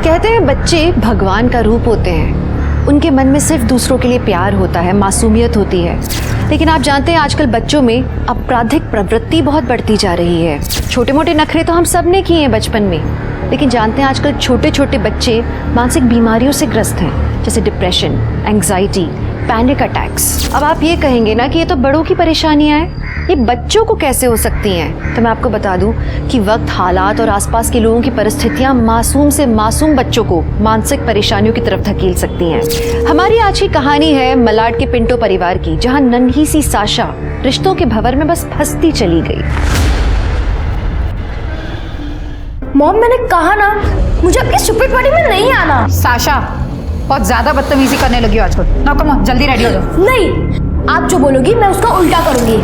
कहते हैं बच्चे भगवान का रूप होते हैं, उनके मन में सिर्फ दूसरों के लिए प्यार होता है, मासूमियत होती है। लेकिन आप जानते हैं आजकल बच्चों में आपराधिक प्रवृत्ति बहुत बढ़ती जा रही है। छोटे मोटे नखरे तो हम सब ने किए हैं बचपन में, लेकिन जानते हैं आजकल छोटे छोटे बच्चे मानसिक बीमारियों से ग्रस्त हैं, जैसे डिप्रेशन, एंग्जाइटी, पैनिक अटैक्स। अब आप ये कहेंगे ना कि ये तो बड़ों की परेशानियां हैं, ये बच्चों को कैसे हो सकती हैं? तो मैं आपको बता दूं कि वक्त, हालात और आसपास के लोगों की परिस्थितियां मासूम से मासूम बच्चों को मानसिक परेशानियों की तरफ धकेल सकती हैं। हमारी आज की कहानी है मलाड के पिंटो परिवार की, जहां नन्ही सी साशा रिश्तों के भंवर में बस फंसती चली गई। मॉम, मैंने कहा ना मुझे आपकी स्टूपिड पार्टी में नहीं आना। साशा बहुत ज्यादा बदतमीजी करने लगी हो आजकल। ना कम ऑन, जल्दी रेडी हो जाओ। नहीं, आप जो बोलोगी मैं उसका उल्टा करूंगी।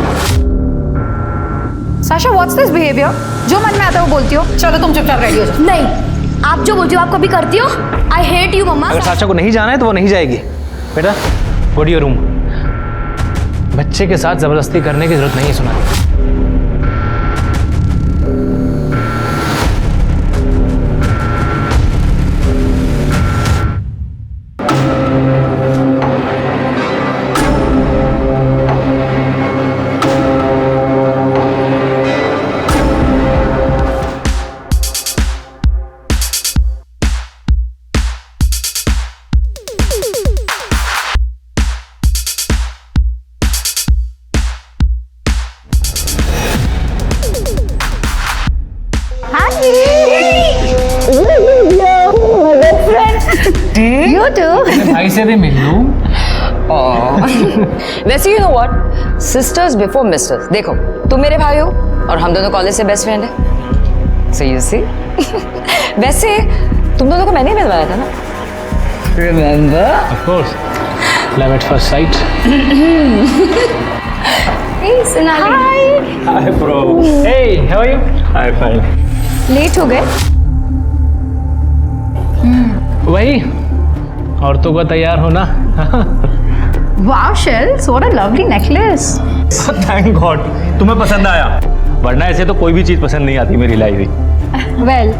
Sasha what's this behaviour? जो मन में आता है वो बोलती हो। चलो तुम चुपचाप रेडी हो जाओ। नहीं, आप जो बोलती हो आप कभी करती हो। आई हेट यू मम्मा। अगर साशा को नहीं जाना है तो वो नहीं जाएगी। बेटा गो टू योर रूम। बच्चे के साथ जबरदस्ती करने की जरूरत नहीं है सुना। You too. भाई से भी मिल लूं। वैसे you know what, sisters before misters. देखो तुम मेरे भाई हो और हम दोनों कॉलेज से बेस्ट फ्रेंड है। सो यू सी वैसे तुम दोनों को मैंने ही मिलवाया था ना, remember? Of course, love at first sight. Hey Sonali. Hi bro. Hey how are you? Hi fine. Late हो गए? वही औरतों का तैयार होना। Wow, Shells, what a lovely necklace. Thank God तुम्हें पसंद आया, वरना ऐसे तो कोई भी चीज पसंद नहीं आती मेरी लाइफ में। वेल,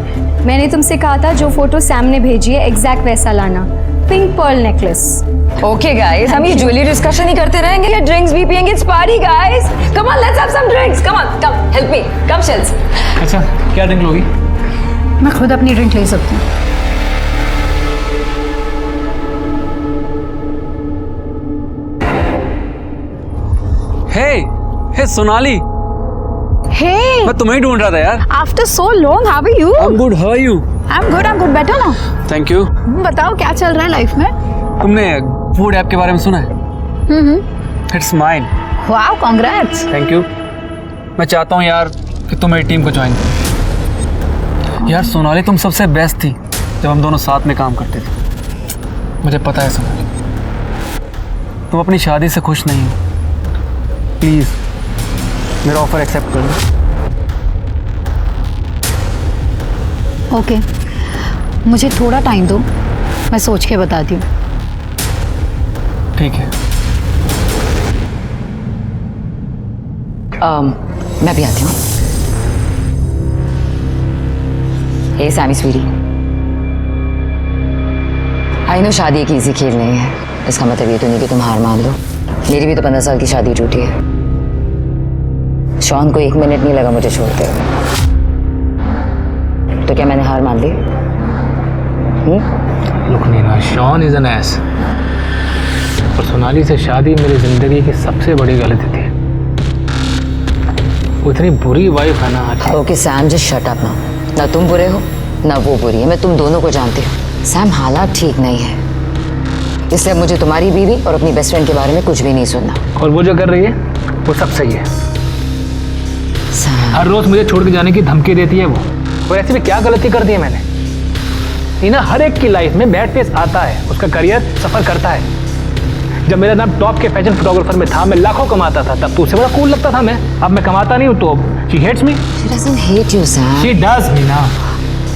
मैंने तुमसे कहा था जो फोटो सैम ने भेजी है एग्जैक्ट वैसा लाना। Pink pearl necklace. Okay guys, हम ये ज्वेलरी डिस्कशन ही करते रहेंगे या ड्रिंक्स भी पियेंगे? It's party guys, come on let's have some drinks. Come on, come help me, come shells. अच्छा क्या ड्रिंक लोगी? मैं खुद अपनी ड्रिंक ले सकती हूँ। हे सोनाली, Hey, मैं तुम्हें ही ढूंढ रहा था यार। after so long, how are you? I'm good, how are you? I'm good, better now. Thank you. बताओ क्या चल रहा है लाइफ में? तुमने फूड ऐप के बारे में सुना है? It's mine. Wow, congrats. Thank you. मैं चाहता हूँ यार कि तुम मेरी टीम को ज्वाइन करो। यार सोनाली, तुम सबसे बेस्ट थी जब हम दोनों साथ में काम करते थे। मुझे पता है सोनाली, तुम अपनी शादी से खुश नहीं हो। प्लीज़ मेरा ऑफर एक्सेप्ट कर लो। ओके, मुझे थोड़ा टाइम दो, मैं सोच के बताती हूँ। ठीक है। मैं भी आती हूँ। हे सैमी स्वीटी, आई नो शादी एक इजी खेल नहीं है। इसका मतलब ये तो नहीं कि तुम हार मान लो। मेरी भी तो 15 साल की शादी टूटी है। शॉन को 1 मिनट नहीं लगा मुझे छोड़ते हुए। तो क्या मैंने हार मान ली? Look Neena, Shaun is an ass. और सोनाली से शादी मेरी जिंदगी की सबसे बड़ी गलती थी। वो इतनी बुरी वाइफ है ना आज। Okay Sam, just shut up ना। ना तुम बुरे हो ना वो बुरी है, मैं तुम दोनों को जानती हूँ। सैम, हालात ठीक नहीं है, इसलिए मुझे तुम्हारी बीवी और अपनी बेस्ट फ्रेंड के बारे में कुछ भी नहीं सुनना। और वो जो कर रही है वो सब सही है। सैम, हर रोज मुझे छोड़ के जाने की धमकी देती है वो। और ऐसी भी क्या गलती कर दी है मैंने? नीना, हर एक की लाइफ में बैड फेस आता है, उसका करियर सफर करता है। जब मेरा नाम टॉप के फैशन फोटोग्राफर में था, मैं लाखों कमाता था, तब तो उससे बड़ा कूल लगता था मैं। अब मैं कमाता नहीं हूँ तो she hates me. she doesn't hate you, Sam. She does Neena.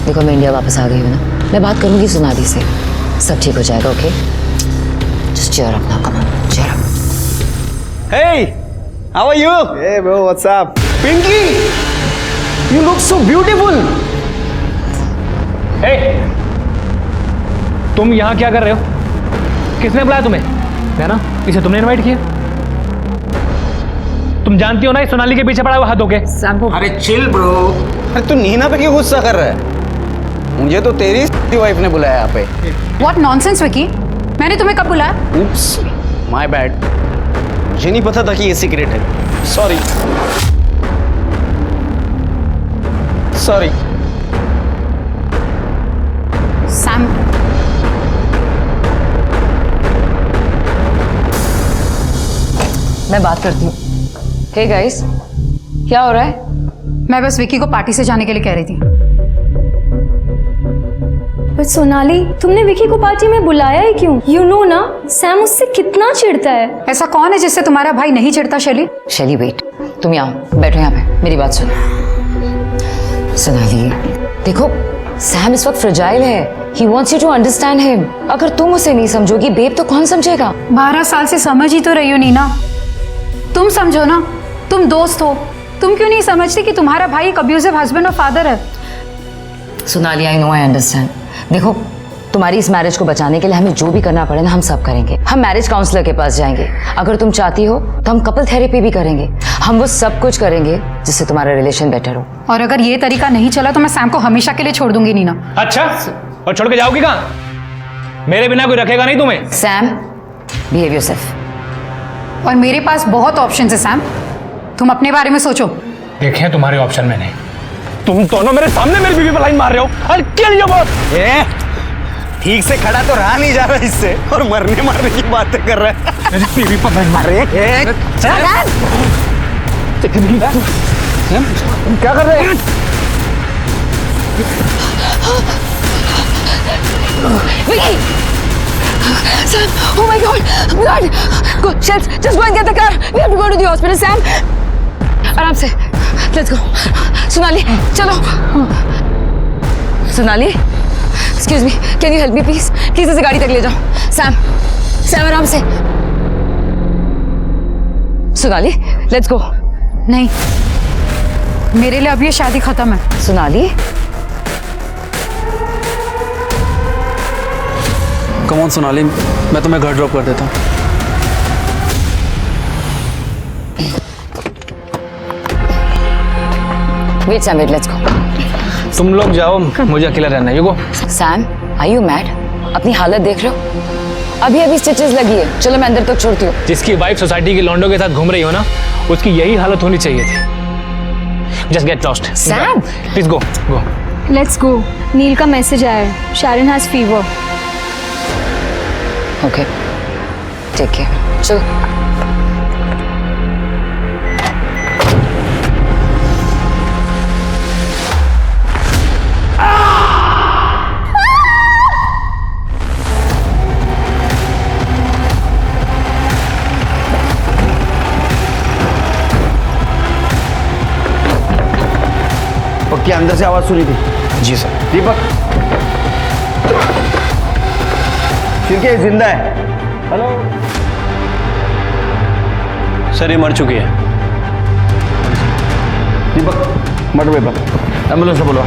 देखो मैं इंडिया वापस आ गई हूँ ना, मैं बात करूंगी सोनाली से, सब ठीक हो जाएगा। Okay, just cheer up now, come on, cheer up. Hey, how are you? Hey bro, what's up? Pinky, you look so beautiful. हे, तुम यहाँ क्या कर रहे हो? किसने बुलाया तुम्हें? है ना, इसे तुमने इनवाइट किया। तुम जानती हो ना ये सोनाली के पीछे पड़ा हुआ हाथ धोके। अरे चिल ब्रो। अरे तू नीना पे क्यों गुस्सा कर रहा है? मुझे तो तेरी वाइफ ने बुलाया यहाँ पे। व्हाट नॉनसेंस विकी, मैंने तुम्हें कब बुलाया? उप्स, माय बैड। मुझे नहीं पता था कि ये सीक्रेट है। Sorry sorry. सैम, मैं बात करती हूँ। हे गाइस, क्या हो रहा है? मैं बस विकी को पार्टी से जाने के लिए कह रही थी। पर सोनाली, तुमने विकी को पार्टी में बुलाया ही क्यों? यू नो ना, सैम उससे कितना चिढ़ता है। ऐसा कौन है जिससे तुम्हारा भाई नहीं चिढ़ता शैली? शैली वेट, तुम यहाँ बैठो, यहाँ पे मेरी बात सुनो। सोनाली देखो, सैम इस वक्त फ्रजाइल है। He wants you to understand him. अगर तुम उसे नहीं समझोगी बेब तो कौन समझेगा? 12 साल से समझ ही तो रही हो नीना, तुम समझो ना, तुम दोस्त हो। तुम क्यों नहीं समझती कि तुम्हारा भाई एक अब्यूजिव हस्बैंड और फादर है? Sonali I know, I understand. देखो, तुम्हारी इस मैरिज को बचाने के लिए हमें जो भी करना पड़े ना, हम सब करेंगे। हम मैरिज काउंसलर के पास जाएंगे। अगर तुम चाहती हो तो हम कपल थेरेपी भी करेंगे। हम वो सब कुछ करेंगे जिससे तुम्हारा रिलेशन बेटर हो। और अगर ये तरीका नहीं चला तो मैं सैम को हमेशा के लिए छोड़ दूंगी नीना। अच्छा, और छोड़ के जाओगी कहाँ? मेरे बिना कोई रखेगा नहीं तुम्हें। Sam, behave yourself. और मेरे पास बहुत ऑप्शन है सैम, तुम अपने बारे में सोचो। देखे तुम्हारे ऑप्शन मैंने। तुम दोनों मेरे सामने मेरी बीवी पर लाइन मार रहे हो। I'll kill you both। ठीक से खड़ा तो रहा नहीं जा रहा इससे, और मरने मारने की बातें कर रहा है। मेरी बीवी पर लाइन मार रहे हो। तुम क्या कर रहे हैं? Vicky! Sam! Oh my God! Blood! Go, Shells! Just go and get the car. We have to go to the hospital, Sam. आराम से. Let's go. सोनाली, चलो. Sonali, excuse me. Can you help me, please? Please इसे गाड़ी तक ले जाओ. Sam, Sam आराम से. Sonali, let's go. नहीं, मेरे लिए अब ये शादी खत्म है। सोनाली, कम ऑन सोनाली, मैं तुम्हें घर ड्रॉप कर देता हूँ। wait Sam, wait, let's go. तुम लोग जाओ, मुझे अकेला रहना है। You go. Sam, are you mad? अपनी हालत देख रहे हो? अभी अभी स्टिचेस लगी है। चलो मैं अंदर तक छोड़ती हूँ। जिसकी वाइफ सोसाइटी के लॉन्डो के साथ घूम रही हो ना, उसकी यही हालत होनी चाहिए थी। Just get lost. Sam! Please go. Go. Let's go. Neel का मैसेज आया है, Sharon has fever. Okay, take care. चलो। पक्की अंदर से आवाज सुनी थी? जी सर। दीपक, शिरके जिंदा है। हेलो सर, ये मर चुकी है। दीपक, मर्डर पेपर, एम्बुलेंस से बुलवा।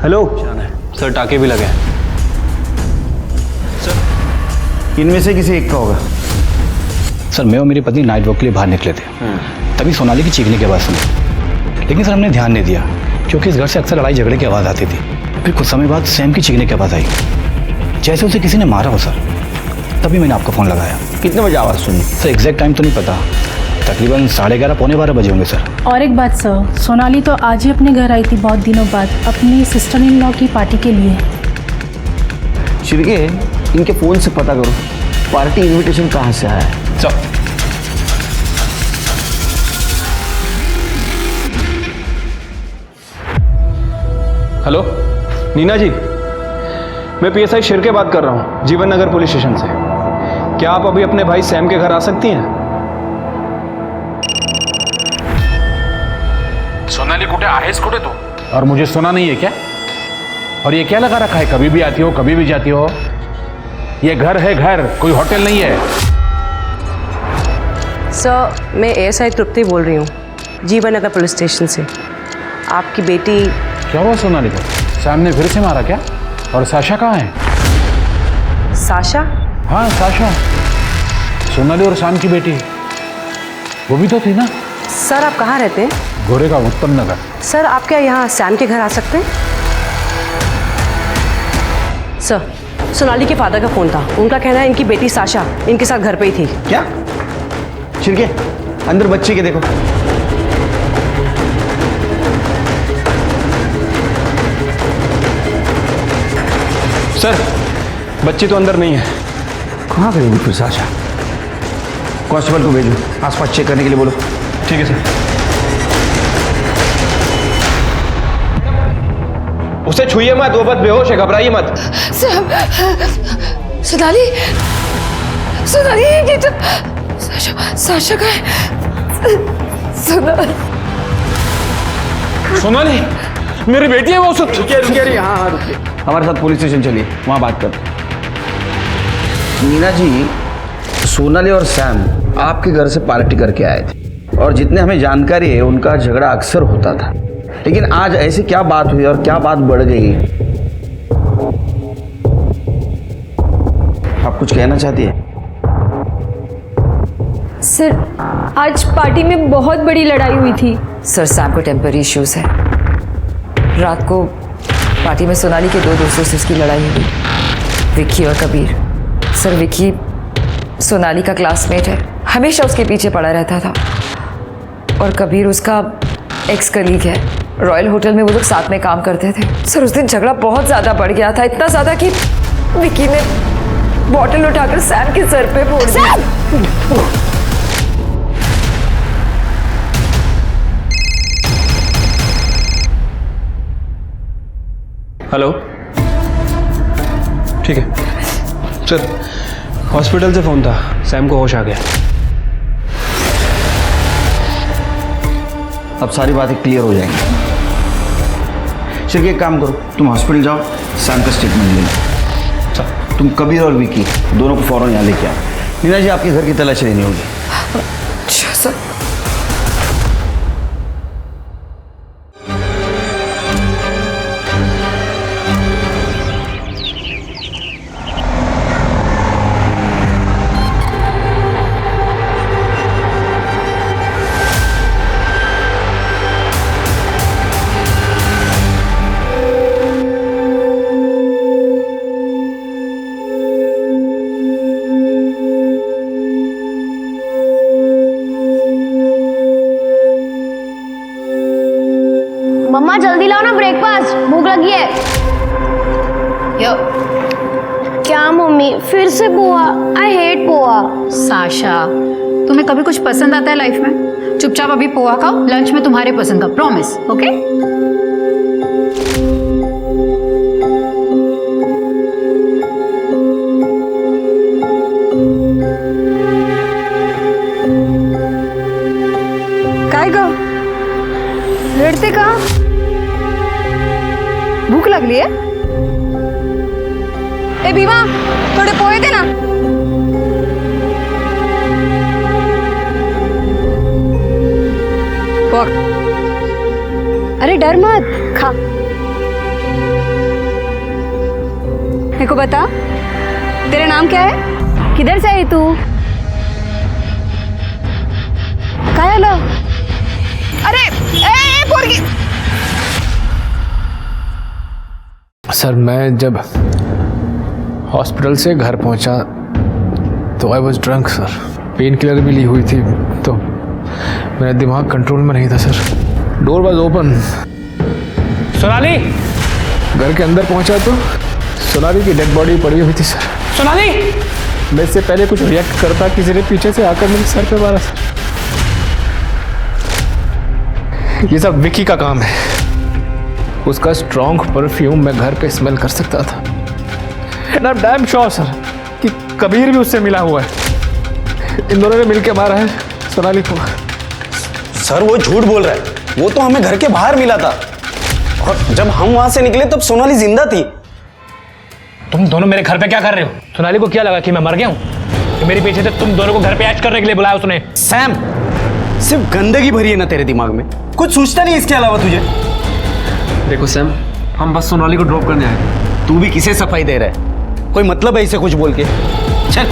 हेलो सर, टाके भी लगे। इनमें से किसी एक का होगा। सर, मैं और मेरी पत्नी नाइट वॉक के लिए बाहर निकले थे, तभी सोनाली की चीखने की आवाज़ सुनी। लेकिन सर हमने ध्यान नहीं दिया क्योंकि इस घर से अक्सर लड़ाई झगड़े की आवाज़ आती थी। फिर कुछ समय बाद सैम की चीखने की आवाज़ आई, जैसे उसे किसी ने मारा हो सर। तभी मैंने आपको फ़ोन लगाया। कितने बजे आवाज़ सुनी? सर एग्जैक्ट टाइम तो नहीं पता, तकरीबन 11:30 पौने 12 बजे होंगे सर। और एक बात सर, सोनाली तो आज ही अपने घर आई थी बहुत दिनों बाद, अपनी सिस्टर इन लॉ की पार्टी के लिए। शिरके, इनके फ़ोन से पता करो पार्टी इनविटेशन कहाँ से आया है। चलो। हेलो नीना जी, मैं पीएसआई शिरके बात कर रहा हूँ, जीवन नगर पुलिस स्टेशन से। क्या आप अभी अपने भाई सैम के घर आ सकती हैं? सोनाली कुठे आहेस कुठे तू? और मुझे सुना नहीं है क्या? और ये क्या लगा रखा है, कभी भी आती हो कभी भी जाती हो? ये घर है, घर, कोई होटल नहीं है। सर, मैं एएसआई तृप्ति बोल रही हूँ, जीवन नगर पुलिस स्टेशन से। आपकी बेटी। क्या हुआ सोनाली को? सैम ने फिर से मारा क्या? और साशा कहाँ है? साशा? हाँ साशा, सोनाली और शाम की बेटी, वो भी तो थी ना। सर आप कहाँ रहते हैं? गोरे का उत्तम नगर। सर आप क्या यहाँ सैम के घर आ सकते हैं? सर सोनाली के फादर का फोन था, उनका कहना है इनकी बेटी साशा इनके साथ घर पे ही थी। क्या? छिड़के अंदर बच्चे के देखो। सर बच्ची तो अंदर नहीं है। कहाँ गई फिर साशा? कांस्टेबल को भेजो, आसपास चेक करने के लिए बोलो। ठीक है सर। उसे छुइए मत, वो बस बेहोश है, घबराइए मत। सोनाली, सोनाली ये तो साशा का है। सोनाली मेरी बेटी है वो। रुकिए। हाँ रुकिए, हमारे साथ पुलिस स्टेशन चलिए, वहाँ बात कर। मीना जी, सोनाली और सैम आपके घर से पार्टी करके आए थे और जितने हमें जानकारी है उनका झगड़ा अक्सर होता था, लेकिन आज ऐसी क्या बात हुई और क्या बात बढ़ गई? आप कुछ कहना चाहती है? सर आज पार्टी में बहुत बड़ी लड़ाई हुई थी। सर सैम को टेम्पररी इश्यूज है। रात को पार्टी में सोनाली के 2 दोस्तों से उसकी लड़ाई हुई, विक्की और कबीर। सर विक्की सोनाली का क्लासमेट है, हमेशा उसके पीछे पड़ा रहता था, और कबीर उसका एक्स कलीग है। रॉयल होटल में वो लोग साथ में काम करते थे। सर उस दिन झगड़ा बहुत ज़्यादा बढ़ गया था, इतना ज़्यादा कि विक्की ने बॉटल उठाकर सैम के सर पे फोड़ दिया। हेलो, ठीक है सर। हॉस्पिटल से फोन था, सैम को होश आ गया। अब सारी बातें क्लियर हो जाएंगी। चलिए एक काम करो, तुम हॉस्पिटल जाओ, सैम का स्टेटमेंट ले लो। तुम कबीर और विकी दोनों को फौरन यहाँ लेके आओ। मीना जी आपके घर की तलाशी लेनी होगी। अच्छा सर। मम्मा जल्दी लाओ ना ब्रेकफास्ट, भूख लगी है। क्या मम्मी फिर से poha? I hate poha. Sasha, तुम्हें कभी कुछ पसंद आता है लाइफ में? चुपचाप अभी पोहा खाओ, लंच में तुम्हारे पसंद का, प्रॉमिस। ओके? काय ग रडते का? भूक लागली आहे? ए भीमा, थोडे पोहे दे ना। अरे डर मत, खा। मेरे को बता, तेरा नाम क्या है? किधर से आई तू? काय आलं? अरे ए पोरगी। सर मैं जब हॉस्पिटल से घर पहुंचा तो I was drunk sir. Pain killer भी ली हुई थी, तो मेरा दिमाग कंट्रोल में नहीं था sir. Door was open. Sonali! घर के अंदर पहुंचा तो सोनाली की डेड बॉडी पड़ी हुई थी सर। सोनाली! मैं इससे पहले कुछ रिएक्ट करता, किसी ने पीछे से आकर मेरे सर पे मारा सर। ये सब विकी का काम है। उसका स्ट्रॉन्ग परफ्यूम मैं घर पे स्मेल कर सकता था। And I am damn sure sir कि कबीर भी उससे मिला हुआ है। इन दोनों ने मिलकर मारा है सोनाली को। सर वो झूठ बोल रहा है, वो तो हमें घर के बाहर मिला था और जब हम वहां से निकले तब सोनाली जिंदा थी। तुम दोनों मेरे घर पे क्या कर रहे हो? सोनाली को क्या लगा कि मैं मर गया हूँ कि मेरे पीछे से तुम दोनों को घर पे ऐश करने के लिए बुलाया उसने? सैम, सिर्फ गंदगी भरी है ना तेरे दिमाग में, कुछ सोचता नहीं इसके अलावा तुझे? देखो सैम, हम बस सोनाली को ड्रॉप करने आए। तू भी किसे सफाई दे रहा है? कोई मतलब है इसे कुछ बोल के? चल।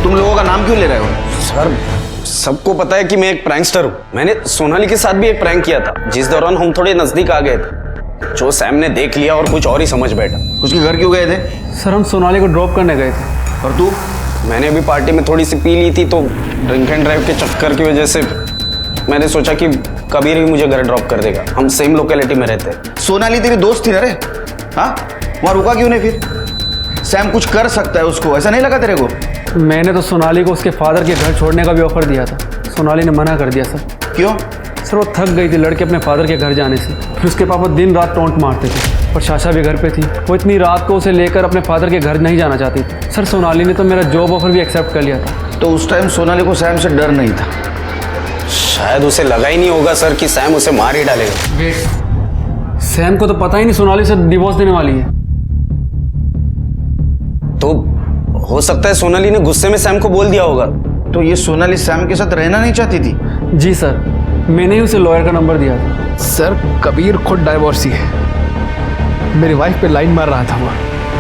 तुम लोगों का नाम क्यों ले रहे हो? सर सबको पता है कि मैं एक प्रैंकस्टर हूँ। मैंने सोनाली के साथ भी एक प्रैंक किया था, जिस दौरान हम थोड़े नजदीक आ गए थे। जो सैम ने देख लिया और कुछ और ही समझ बैठा। उसके घर क्यों गए थे? सर हम सोनाली को ड्रॉप करने गए थे। और तू? मैंने अभी पार्टी में थोड़ी सी पी ली थी, तो ड्रिंक एंड ड्राइव के चक्कर की वजह से मैंने सोचा कि कबीर ही मुझे घर ड्रॉप कर देगा। हम सेम लोकेलिटी में रहते हैं। सोनाली तेरी दोस्त थी ना रे? हाँ, वहां रुका क्यों नहीं फिर? सैम कुछ कर सकता है उसको, ऐसा नहीं लगा तेरे को? मैंने तो सोनाली को उसके फादर के घर छोड़ने का भी ऑफर दिया था। सोनाली ने मना कर दिया सर। क्यों? सर वो थक गई थी लड़के अपने फादर के घर जाने से। फिर उसके पापा दिन रात टोंट मारते थे और साशा भी घर पे थी। वो इतनी रात को उसे लेकर अपने फादर के घर नहीं जाना चाहती थी। सर सोनाली ने तो मेरा जॉब ऑफर भी एक्सेप्ट कर लिया था। तो उस टाइम सोनाली को सैम से डर नहीं था? शायद उसे लगा ही नहीं होगा सर कि सैम उसे मार ही डालेगा। वेट, सैम को तो पता ही नहीं सोनाली से डिवोर्स देने वाली है। तो हो सकता है सोनाली ने गुस्से में सैम को बोल दिया होगा। तो ये सोनाली सैम के साथ रहना नहीं चाहती थी? जी सर, मैंने ही उसे लॉयर का नंबर दिया था। सर कबीर खुद डाइवोर्सी है। मेरी वाइफ पे लाइन मार रहा था वो।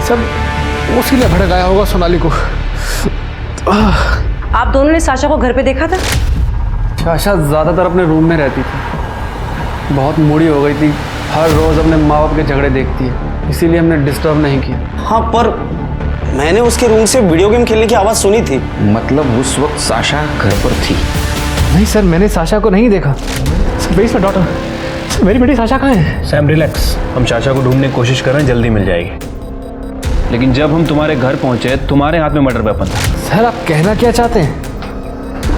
सर उसी ने भड़काया होगा सोनाली को। आप दोनों ने साशा को घर पे देखा था? साशा ज़्यादातर अपने रूम में रहती थी। बहुत मूडी हो गई थी, हर रोज़ अपने माँ बाप के झगड़े देखती है, इसीलिए हमने डिस्टर्ब नहीं किया। हाँ, पर मैंने उसके रूम से वीडियो गेम खेलने की आवाज़ सुनी थी। मतलब उस वक्त साशा घर पर थी? नहीं सर, मैंने साशा को नहीं देखा। सर डॉटर, मेरी बेटी साशा कहाँ है? सैम रिलैक्स, हम चाचा को ढूंढने की कोशिश कर रहे हैं, जल्दी मिल जाएगी। लेकिन जब हम तुम्हारे घर पहुंचे तुम्हारे हाथ में मर्डर वेपन था। सर आप कहना क्या चाहते हैं?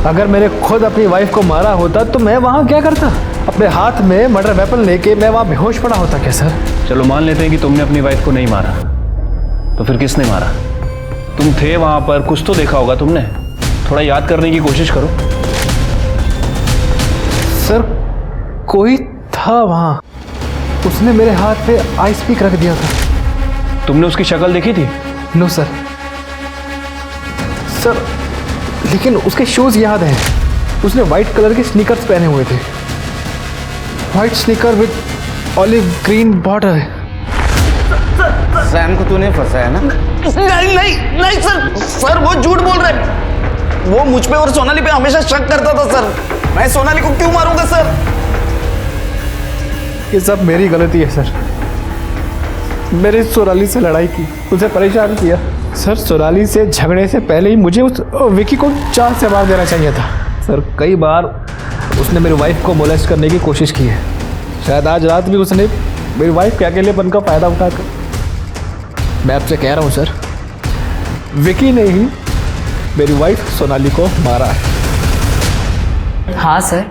अगर मैंने खुद अपनी वाइफ को मारा होता तो मैं वहाँ क्या करता? अपने हाथ में मर्डर वेपन लेके मैं वहाँ बेहोश पड़ा होता क्या सर? चलो मान लेते हैं कि तुमने अपनी वाइफ को नहीं मारा, तो फिर किसने मारा? तुम थे वहां पर, कुछ तो देखा होगा तुमने। थोड़ा याद करने की कोशिश करो। सर कोई था वहाँ, उसने मेरे हाथ पे आइस पिक रख दिया था। तुमने उसकी शक्ल देखी थी? No sir. सर लेकिन उसके शूज याद हैं। उसने व्हाइट कलर के स्नीकर्स पहने हुए थे, white sneaker with olive green border. Sam को तूने फंसाया ना? नहीं सर वो झूठ बोल रहे। वो मुझ पे और सोनाली पे हमेशा शक करता था सर। मैं सोनाली को क्यों मारूंगा सर? ये सब मेरी गलती है सर। मैंने सोनाली से लड़ाई की, उसे परेशान किया। सर सोनाली से झगड़े से पहले ही मुझे उस विकी को चार से मार देना चाहिए था। सर कई बार उसने मेरी वाइफ को मोलेस्ट करने की कोशिश की है। शायद आज रात भी उसने मेरी वाइफ के अकेलेपन का फायदा उठाकर। मैं आपसे कह रहा हूँ सर, विकी ने ही मेरी वाइफ सोनाली को मारा है। हाँ सर,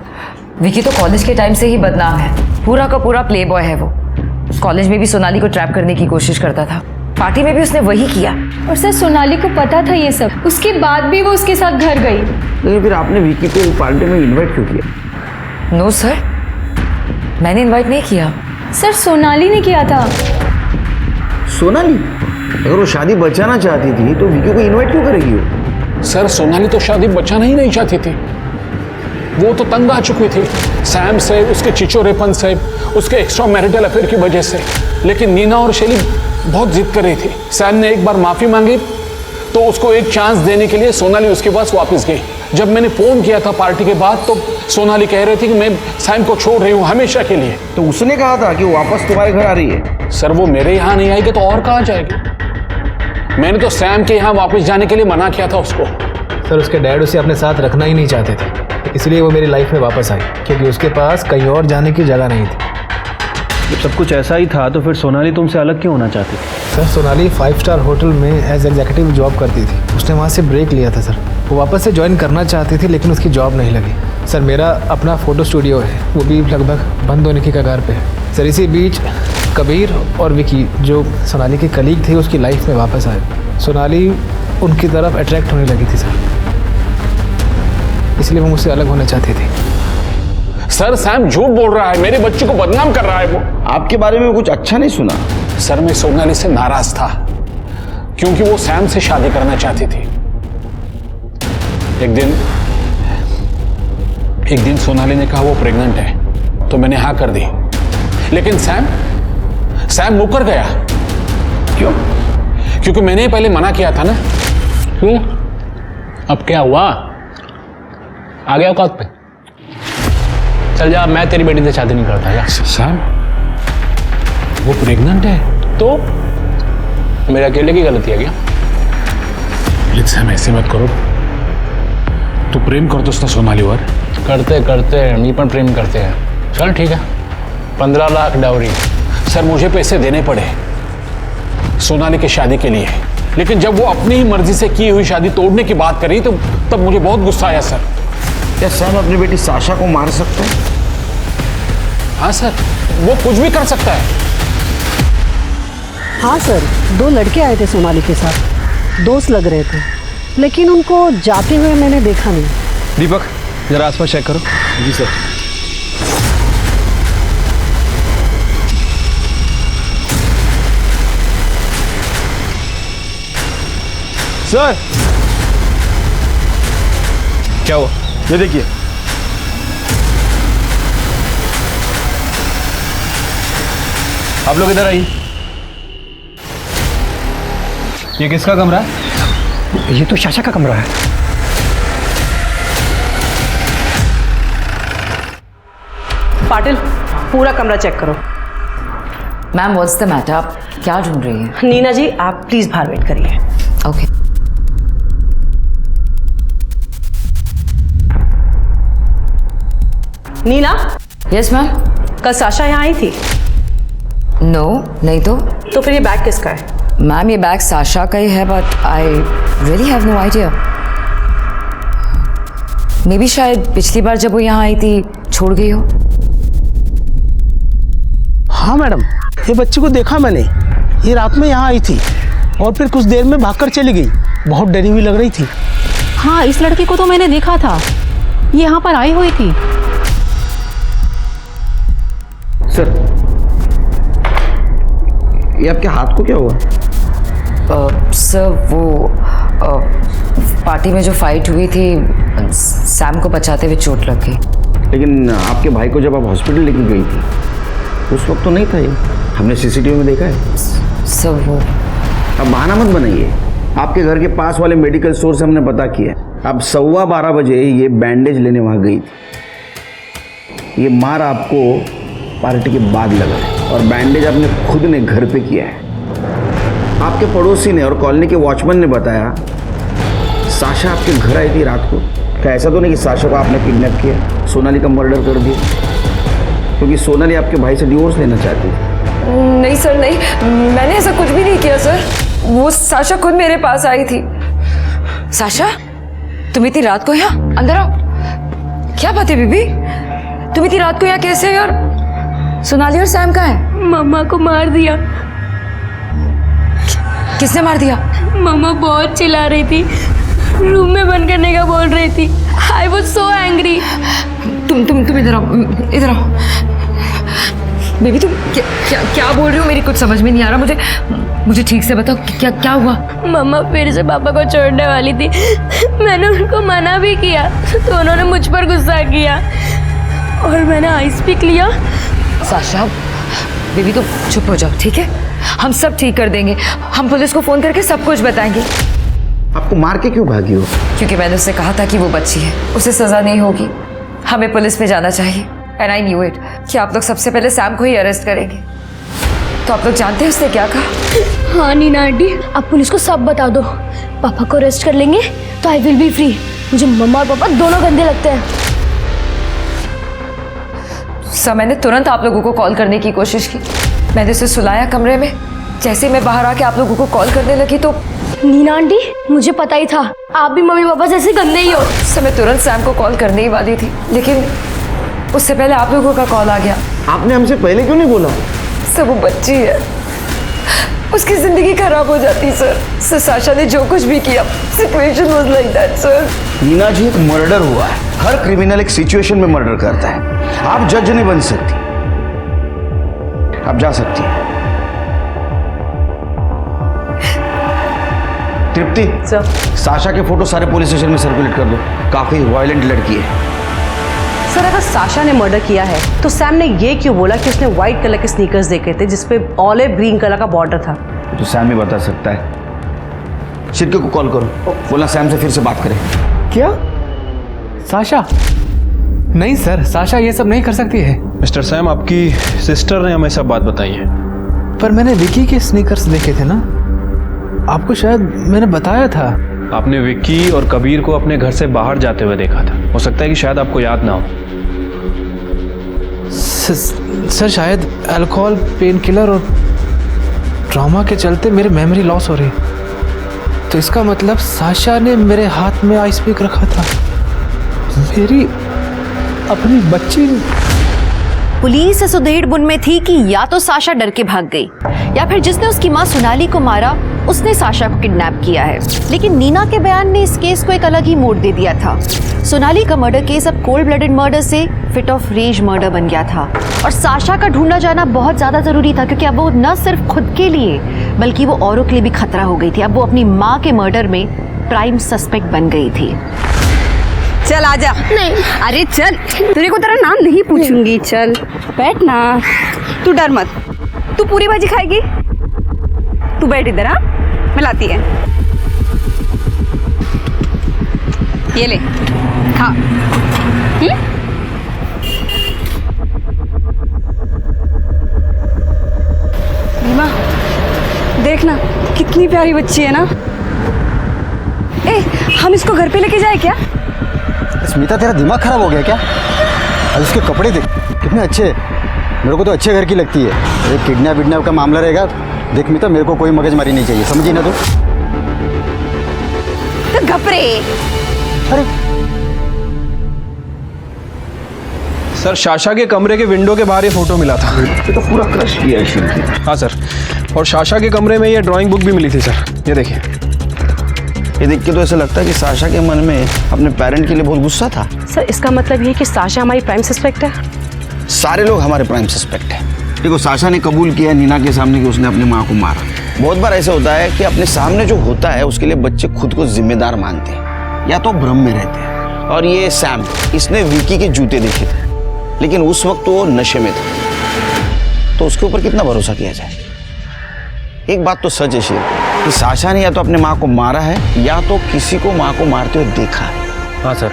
विकी तो कॉलेज के टाइम से ही बदनाम है। पूरा का पूरा प्ले बॉय है वो। कॉलेज में भी सोनाली को ट्रैप करने की कोशिश करता था, पार्टी में भी उसने वही किया। और सर सोनाली को पता था ये सब, उसके बाद भी वो उसके साथ घर गई। लेकिन फिर आपने विकी को पार्टी में इनवाइट क्यों किया? नो सर, मैंने इनवाइट नहीं किया। सर सोनाली ने किया था। सोनाली? अगर वो शादी बचाना चाहती थी तो विकी को इनवाइट क्यों करेगी वो? सर सोनाली तो शादी बचाना ही नहीं चाहती थी। वो तो तंग आ चुकी थी सैम से, उसके चिचोरेपन से, उसके एक्स्ट्रा मैरिटल अफेयर की वजह से। लेकिन नीना और शैली बहुत जिद कर रही थी। सैम ने एक बार माफी मांगी तो उसको एक चांस देने के लिए सोनाली उसके पास वापस गई। जब मैंने फोन किया था पार्टी के बाद तो सोनाली कह रही थी कि मैं सैम को छोड़ रही हूँ हमेशा के लिए। तो उसने कहा था कि वो वापस तुम्हारे घर आ रही है? सर वो मेरे यहाँ नहीं आएगी तो और कहाँ जाएगी? मैंने तो सैम के यहाँ वापस जाने के लिए मना किया था उसको। सर उसके डैड उसे अपने साथ रखना ही नहीं चाहते थे, इसलिए वो मेरी लाइफ में वापस आई, क्योंकि उसके पास कहीं और जाने की जगह नहीं थी। जब सब कुछ ऐसा ही था तो फिर सोनाली तुमसे अलग क्यों होना चाहती थी? सर सोनाली 5 स्टार होटल में एज एग्जीक्यूटिव जॉब करती थी। उसने वहाँ से ब्रेक लिया था सर। वो वापस से ज्वाइन करना चाहती थी लेकिन उसकी जॉब नहीं लगी। सर मेरा अपना फ़ोटो स्टूडियो है, वो भी लगभग बंद होने की कगार पे है। सर इसी बीच कबीर और विकी जो सोनाली के कलीग थे उसकी लाइफ में वापस आए। सोनाली उनकी तरफ अट्रैक्ट होने लगी थी सर, इसलिए वो मुझसे अलग होना चाहती थी। सर सैम झूठ बोल रहा है, मेरे बच्चे को बदनाम कर रहा है वो। आपके बारे में कुछ अच्छा नहीं सुना? सर मैं सोनाली से नाराज था क्योंकि वो सैम से शादी करना चाहती थी। एक दिन सोनाली ने कहा वो प्रेग्नेंट है तो मैंने हाँ कर दी। लेकिन सैम मुकर गया। क्यों? क्योंकि मैंने ही पहले मना किया था ना। क्यों? अब क्या हुआ? आ गया औकात पे? चल जा, मैं तेरी बेटी से शादी नहीं करता यार। सैम वो प्रेग्नेंट है तो मेरे अकेले की गलती है क्या? लेकिन सैम ऐसे मत करो, तू प्रेम करतोस ना सोनालीवर? करते मी पण प्रेम करते हैं। चल ठीक है, 15 लाख डाउरी। सर मुझे पैसे देने पड़े सोनाली की शादी के लिए, लेकिन जब वो अपनी ही मर्जी से की हुई शादी तोड़ने की बात करी तो तब मुझे बहुत गुस्सा आया सर। क्या सैम अपनी बेटी साशा को मार सकता है? हाँ सर, वो कुछ भी कर सकता है। हाँ सर, 2 लड़के आए थे सोनाली के साथ, दोस्त लग रहे थे, लेकिन उनको जाते हुए मैंने देखा नहीं। दीपक जरा आसपास चेक करो। जी सर। सर क्या हुआ? ये देखिए, आप लोग इधर आइए। ये किसका कमरा है? ये तो साशा का कमरा है। पाटिल, पूरा कमरा चेक करो। मैम व्हाट्स द मैटर, आप क्या ढूंढ रही हैं? नीना जी आप प्लीज बाहर वेट करिए। ओके। नीना। Yes ma'am. कल साशा यहाँ आई थी? नो नहीं तो फिर ये बैग किसका है? मैम ये बैग साशा का ही है, but I really have no idea. Maybe शायद पिछली बार जब वो यहाँ आई थी छोड़ गई हो। हाँ मैडम, ये बच्ची को देखा मैंने, ये रात में यहाँ आई थी और फिर कुछ देर में भागकर चली गई। बहुत डरी हुई लग रही थी। हाँ, इस लड़की को तो मैंने देखा था, ये यहाँ पर आई हुई थी। सर ये आपके हाथ को क्या हुआ? सर वो पार्टी में जो फाइट हुई थी, सैम को बचाते हुए चोट लग गई। लेकिन आपके भाई को जब आप हॉस्पिटल लेके गई थी उस वक्त तो नहीं था ये, हमने सीसीटीवी में देखा है। सर वो अब बहाना मत बनाइए, आपके घर के पास वाले मेडिकल स्टोर से हमने पता किया। अब 12:15 बजे ये बैंडेज लेने वहाँ गई थी। ये मार आपको पार्टी के बाद लगा है और बैंडेज आपने खुद ने घर पे किया है। आपके पड़ोसी ने और कॉलोनी के वॉचमैन ने बताया साशा आपके घर आई थी रात को। क्या ऐसा तो नहीं कि साशा को आपने किडनैप किया, सोनाली का मर्डर कर दिया? क्योंकि सोनाली आपके भाई से डिवोर्स लेना चाहती थी। नहीं सर नहीं, मैंने ऐसा कुछ भी नहीं किया सर। वो साशा खुद मेरे पास आई थी। साशा तुम इतनी रात को यहाँ? अंदर आओ। क्या बात है बीबी, तुम इतनी रात को यहाँ कैसे है? और सोनाली और सैम कहाँ है? मम्मा को मार दिया। किसने मार दिया? मम्मा बहुत चिल्ला रही थी, रूम में बंद करने का बोल रही थी। I was so angry. तुम इधर आओ, इधर आओ। बेबी तुम क्या बोल रही हो? मेरी कुछ समझ में नहीं आ रहा। मुझे ठीक से बताओ क्या हुआ? मम्मा फिर से पापा को छोड़ने वाली थी, मैंने उनको मना भी किया तो उन्होंने मुझ पर गुस्सा किया और मैंने आइस पिक लिया। साशा बेबी तुम चुप हो जाओ, ठीक है? हम सब ठीक कर देंगे। हम पुलिस को फोन करके सब कुछ बताएंगे। आपको मार के क्यों भागी हो? क्योंकि मैंने उससे कहा था कि वो बच्ची है, उसे सजा नहीं होगी, हमें पुलिस में जाना चाहिए। एंड आई न्यू इट कि आप लोग सबसे पहले सैम को ही अरेस्ट करेंगे। तो आप लोग जानते हैं उसने क्या कहा? हाँ नीना आंटी, आप पुलिस को सब बता दो। पापा को अरेस्ट कर लेंगे तो आई विल बी फ्री। मुझे मम्मा और पापा दोनों गंदे लगते हैं। सर मैंने तुरंत आप लोगों को कॉल करने की कोशिश की। मैंने उसे सुलाया कमरे में। जैसे मैं बाहर आके आप लोगों को कॉल करने लगी तो नीना आंटी मुझे पता ही था आप भी मम्मी पापा जैसे गंदे ही हो। सर मैं तुरंत सैम को कॉल करने ही वाली थी, लेकिन उससे पहले आप लोगों का कॉल आ गया। आपने हमसे पहले क्यों नहीं बोला? सर वो बच्ची है, उसकी जिंदगी खराब हो जाती सर। साशा ने जो कुछ भी किया, situation was like that sir. Neena ji एक मर्डर हुआ है, हर क्रिमिनल एक सिचुएशन में मर्डर करता है। आप जज नहीं बन सकती, आप जा सकती हैं। तृप्ति सर, साशा के फोटो सारे पुलिस स्टेशन में सर्कुलेट कर दो, काफी वायलेंट लड़की है। सर अगर साशा ने मर्डर किया है तो सैम ने ये क्यों बोला कि उसने व्हाइट कलर के स्नीकर्स देखे थे जिसपे ऑलिव ग्रीन कलर का बॉर्डर था? तो सैम ही बता सकता है। शिरके को कॉल करो, बोला सैम से फिर से बात करें। क्या? साशा? नहीं सर, साशा ये सब नहीं कर सकती है। मिस्टर सैम, आपकी सिस्टर ने हमें सब बात बताई है। पर मैंने विकी के स्नीकर्स देखे थे ना, आपको शायद मैंने बताया था। आपने विक्की और कबीर को अपने घर से बाहर जाते हुए देखा था। हो सकता है कि शायद आपको याद ना हो। सर शायद अल्कोहल, पेन किलर और ट्रॉमा के चलते मेरी मेमोरी लॉस हो रही। तो इसका मतलब साशा ने मेरे हाथ में आइस पिक रखा था। मेरी अपनी बच्ची। पुलिस इस उधेड़-बुन में थी कि या तो साशा डर के भाग गई या फिर जिसने उसकी मां सोनाली को मारा उसने साशा को किडनैप किया है। लेकिन नीना के बयान ने इस केस को एक अलग ही मोड़ दे दिया था। सोनाली का मर्डर केस अब कोल्ड ब्लडेड मर्डर से फिट ऑफ रेज मर्डर बन गया था और साशा का ढूंढा जाना बहुत ज्यादा जरूरी था, क्योंकि अब वो न सिर्फ खुद के लिए बल्कि वो औरों के लिए भी खतरा हो गई थी। अब वो अपनी माँ के मर्डर में प्राइम सस्पेक्ट बन गई थी। चल आजा। नहीं। अरे चल, तेरे को तेरा नाम नहीं पूछूंगी। चल बैठ ना, तू डर मत। तू पूरी भाजी खाएगी? तू बैठ इधर। हाँ, मैं लाती है। ये ले, खा। रीमा, देखना कितनी प्यारी बच्ची है ना। ए, हम इसको घर पे लेके जाए क्या? स्मिता, तेरा दिमाग खराब हो गया क्या? और इसके कपड़े देख कितने अच्छे हैं। मेरे को तो अच्छे घर की लगती है। अरे किडनैप विडनैप का मामला रहेगा। देख मिता, मेरे को कोई मगजमारी नहीं चाहिए, समझी ना तू? तो घपरे। अरे सर, साशा के कमरे के विंडो के बाहर ये फोटो मिला था। ये तो पूरा क्रश किया है शिरके। हाँ सर, और साशा के कमरे में ये ड्राइंग बुक भी मिली थी सर। ये देखिए। ये देख के तो ऐसा लगता है कि साशा के मन में अपने पेरेंट के लिए बहुत गुस्सा था। सर इसका मतलब ये है कि साशा हमारी प्राइम सस्पेक्ट है? सारे लोग हमारे प्राइम सस्पेक्ट हैं। देखो, साशा ने कबूल किया नीना के सामने कि उसने अपनी माँ को मारा। बहुत बार ऐसा होता है कि अपने सामने जो होता है उसके लिए बच्चे खुद को जिम्मेदार मानते हैं या तो भ्रम में रहते हैं। और ये सैम, इसने विकी के जूते देखे थे, लेकिन उस वक्त वो नशे में था, तो उसके ऊपर कितना भरोसा किया जाए। एक बात तो सच है शेर कि साशा ने या तो अपने माँ को मारा है या तो किसी को माँ को मारते हुए देखा है। हाँ सर,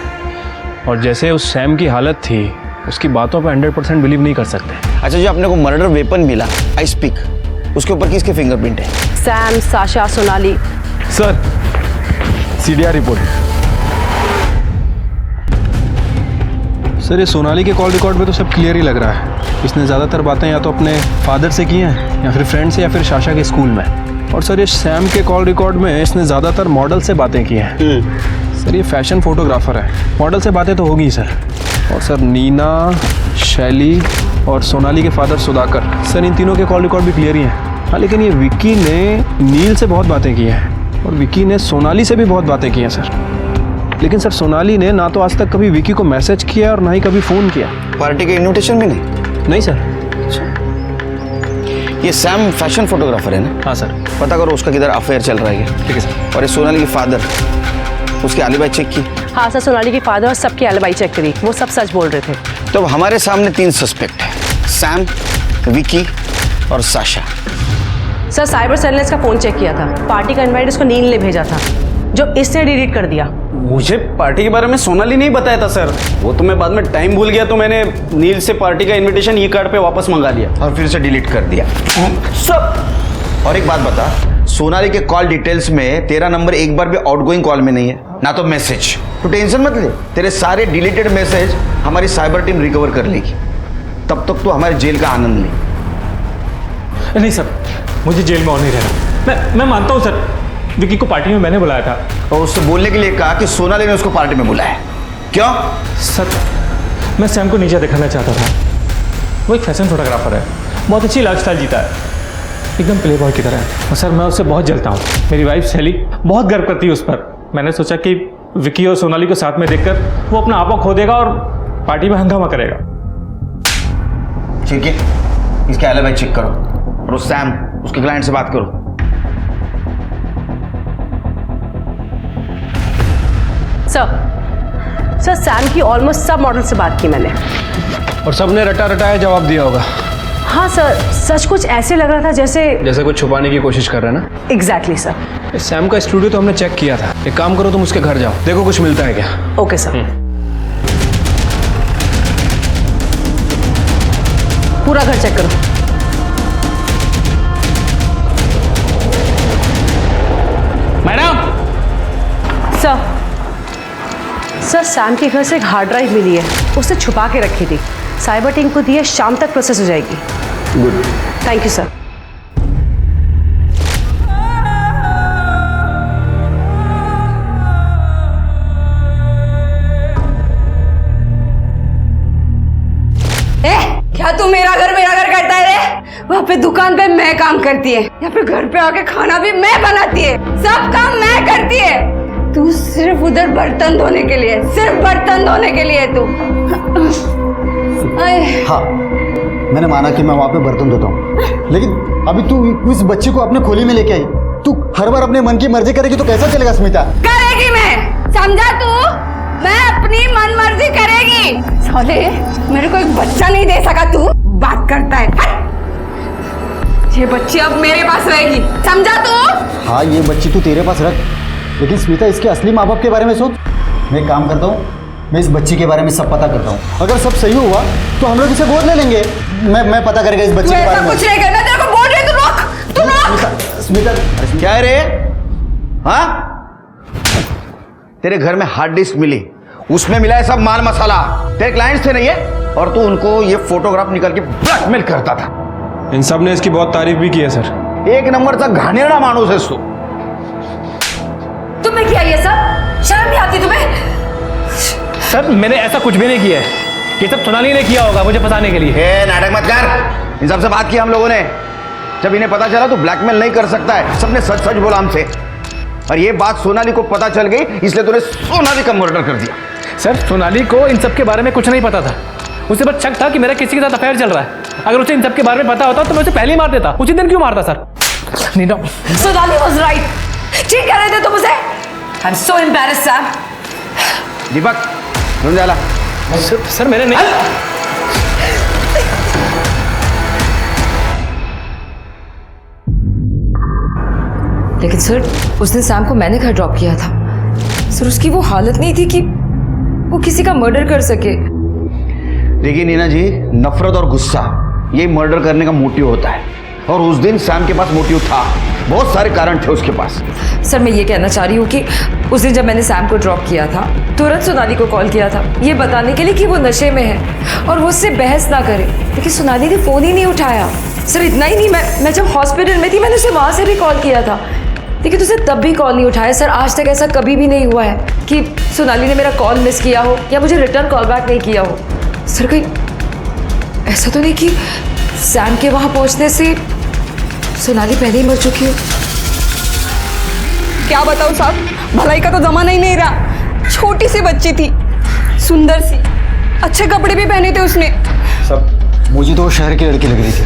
और जैसे उस सैम की हालत थी, उसकी बातों पर 100% बिलीव नहीं कर सकते। अच्छा, जो अपने को मर्डर वेपन मिला, आइस पिक, उसके ऊपर किसके फिंगरप्रिंट है? Sam, Sasha, Sonali. Sir, CDR report. Sir, ये सोनाली के कॉल रिकॉर्ड में तो सब क्लियर ही लग रहा है। इसने ज़्यादातर बातें या तो अपने फादर से की हैं या फिर फ्रेंड से या फिर साशा के स्कूल में। और सर, ये सैम के कॉल रिकॉर्ड में इसने ज़्यादातर मॉडल से बातें की हैं। सर, ये फैशन फोटोग्राफर है, मॉडल से बातें तो होगी सर। और सर, नीना, शैली और सोनाली के फादर सुधाकर, सर इन तीनों के कॉल रिकॉर्ड भी क्लियर ही हैं। हाँ, लेकिन ये विक्की ने नील से बहुत बातें की हैं और विक्की ने सोनाली से भी बहुत बातें की हैं सर। लेकिन सर, सोनाली ने ना तो आज तक कभी विक्की को मैसेज किया और ना ही कभी फ़ोन किया। पार्टी का इन्विटेशन भी नहीं? नहीं सर। ये सैम फैशन फोटोग्राफर है ना? हाँ सर। पता करो उसका किधर अफेयर चल रहा है। ठीक है सर। और ये सोनाली के फादर, उसकी एलिबाई चेक की? हाँ सर, सोनाली के फादर और सबकी एलिबाई चेक करी, वो सब सच बोल रहे थे। तो अब हमारे सामने 3 सस्पेक्ट हैं, सैम, विकी और साशा। सर, साइबर सेल ने इसका फोन चेक किया था। पार्टी का इनवाइट इसको नील ने भेजा था, जो इसने डिलीट कर दिया। मुझे पार्टी के बारे में सोनाली नहीं बताया था सर। वो तो मैं बाद में टाइम भूल गया, तो मैंने नील से पार्टी का इनविटेशन ई कार्ड पे वापस मंगा लिया और फिर से डिलीट कर दिया सब। और एक बात बता, सोनाली के कॉल डिटेल्स में तेरा नंबर एक बार भी आउटगोइंग कॉल में नहीं है, ना तो मैसेज। तो टेंशन मत ले, तेरे सारे डिलीटेड मैसेज हमारी साइबर टीम रिकवर कर लेगी। तब तक तो हमारे जेल का आनंद ले। नहीं सर, मुझे जेल में और नहीं रहना। मैं मानता हूँ सर, विकी को पार्टी में मैंने बुलाया था। और उससे बोलने के लिए कहा कि सोनाली ने उसको पार्टी में बुलाया। क्यों? सर, मैं सैम को नीचे दिखाना चाहता था। वो एक फैशन फोटोग्राफर है, बहुत अच्छी लाइफस्टाइल जीता है, एकदम प्ले बॉय की तरह है। और सर, मैं उससे बहुत जलता हूँ। मेरी वाइफ शैली बहुत गर्व करती है उस पर। मैंने सोचा कि विकी और सोनाली को साथ में देखकर वो अपना आपा खो देगा और पार्टी में हंगामा करेगा। ठीक है, इसके एलिबाई चेक करो और उस सैम, उसके क्लाइंट से बात करो। सर सैम की ऑलमोस्ट सब मॉडल से बात की मैंने। और सबने रटा रटाया जवाब दिया होगा। हाँ सर, सच कुछ ऐसे लग रहा था जैसे कुछ छुपाने की कोशिश कर रहे हैं ना। Exactly sir. सैम का स्टूडियो तो हमने चेक किया था। एक काम करो, तुम उसके घर जाओ, देखो कुछ मिलता है क्या। Okay sir. पूरा घर चेक करो। मैडम। सर सैम के घर से एक हार्ड ड्राइव मिली है, उसे छुपा के रखी थी। साइबर टीम को दी है, शाम तक प्रोसेस हो जाएगी। गुड। Thank you sir. क्या तू मेरा घर करता है रे? वहाँ पे दुकान पे मैं काम करती है, यहाँ पे घर पे आके खाना भी मैं बनाती है, सब काम मैं करती है। तू सिर्फ उधर बर्तन धोने के लिए, सिर्फ बर्तन धोने के लिए तू। हाँ, मैंने माना कि मैं वहाँ पे बर्तन धोता हूँ, लेकिन अभी तू इस बच्ची को अपने खोली में लेके आई। तू हर बार अपने मन की मर्जी करेगी तो कैसा चलेगा स्मिता? करेगी मैं, समझा तू? मैं अपनी मन मर्जी करेगी। साले, मेरे को एक बच्चा नहीं दे सका, तू बात करता है। ये बच्ची अब मेरे पास रहेगी, समझा तू? हाँ, ये बच्ची तू तेरे पास रख, लेकिन स्मिता इसके असली माँ बाप के बारे में सोच। मैं काम करता हूँ, मैं इस बच्ची के बारे में सब पता करता हूँ। अगर सब सही हुआ तो हम लोग इसे गोद ले लेंगे। मैं पता करेगा इस बच्ची के बारे में। कुछ नहीं करना, तेरे को बोल रही हूँ, तू रोक। स्मिता, क्या है रे? हाँ, तेरे घर में हार्ड डिस्क मिली, उसमें मिला है सब माल मसाला। तेरे क्लाइंट्स थे ना ये, और तू उनको ये फोटोग्राफ निकाल के ब्लैकमेल करता था। इन सब ने इसकी बहुत तारीफ भी की है सर। एक नंबर का घानेरडा मानुस है तू। तुम्हें क्या ये सब शर्म नहीं आती तुम्हें? सर मैंने ऐसा कुछ भी नहीं किया है, ये सब सोनाली ने किया होगा मुझे फंसाने के लिए। नाटक मत कर। इन सबसे बात की हम लोगों ने, जब इन्हें पता चला तो ब्लैकमेल नहीं कर सकता है, सबने सच सच बोला हमसे। और ये बात सोनाली को पता चल गई, इसलिए तूने सोनाली का मर्डर कर दिया। सर सोनाली को इन सब के बारे में कुछ नहीं पता था, उसे बस शक था कि मेरा किसी के साथ अफेयर चल रहा है। अगर उसे इन सब के बारे में पता होता तो मैं उसे पहले ही मार देता। उसी दिन क्यों मारता sir? Neena, Sonali was right. ठीक कह रहे थे तुम उसे। I am so embarrassed Sam. Deepak, रुक जा। सर मेरे नहीं। लेकिन सर उस दिन सैम को मैंने घर ड्रॉप किया था सर। उसकी वो हालत नहीं थी कि वो किसी का मर्डर कर सके। देखिए नीना जी, नफरत और गुस्सा ये मर्डर करने का मोटिव होता है, और उस दिन सैम के पास मोटिव था, बहुत सारे कारण थे उसके पास। सर मैं ये कहना चाह रही हूँ कि उस दिन जब मैंने सैम को ड्रॉप किया था, तुरंत सोनाली को कॉल किया था ये बताने के लिए कि वो नशे में है और वो उससे बहस ना करे, लेकिन सोनाली ने फ़ोन ही नहीं उठाया। सर इतना ही नहीं, मैं जब हॉस्पिटल में थी मैंने उसे वहाँ से भी कॉल किया था, लेकिन उसे तब भी कॉल नहीं उठाया। सर आज तक ऐसा कभी भी नहीं हुआ है कि सोनाली ने मेरा कॉल मिस किया हो या मुझे रिटर्न कॉल बैक नहीं किया हो। सर कहीं ऐसा तो नहीं कि सैम के वहाँ पहुँचने से सोनाली पहले ही मर चुकी हो? क्या बताऊं साहब, भलाई का तो जमाना ही नहीं रहा। छोटी सी बच्ची थी, सुंदर सी, अच्छे कपड़े भी पहने थे उसने। सब मुझे तो वो शहर की लड़की लग रही थी।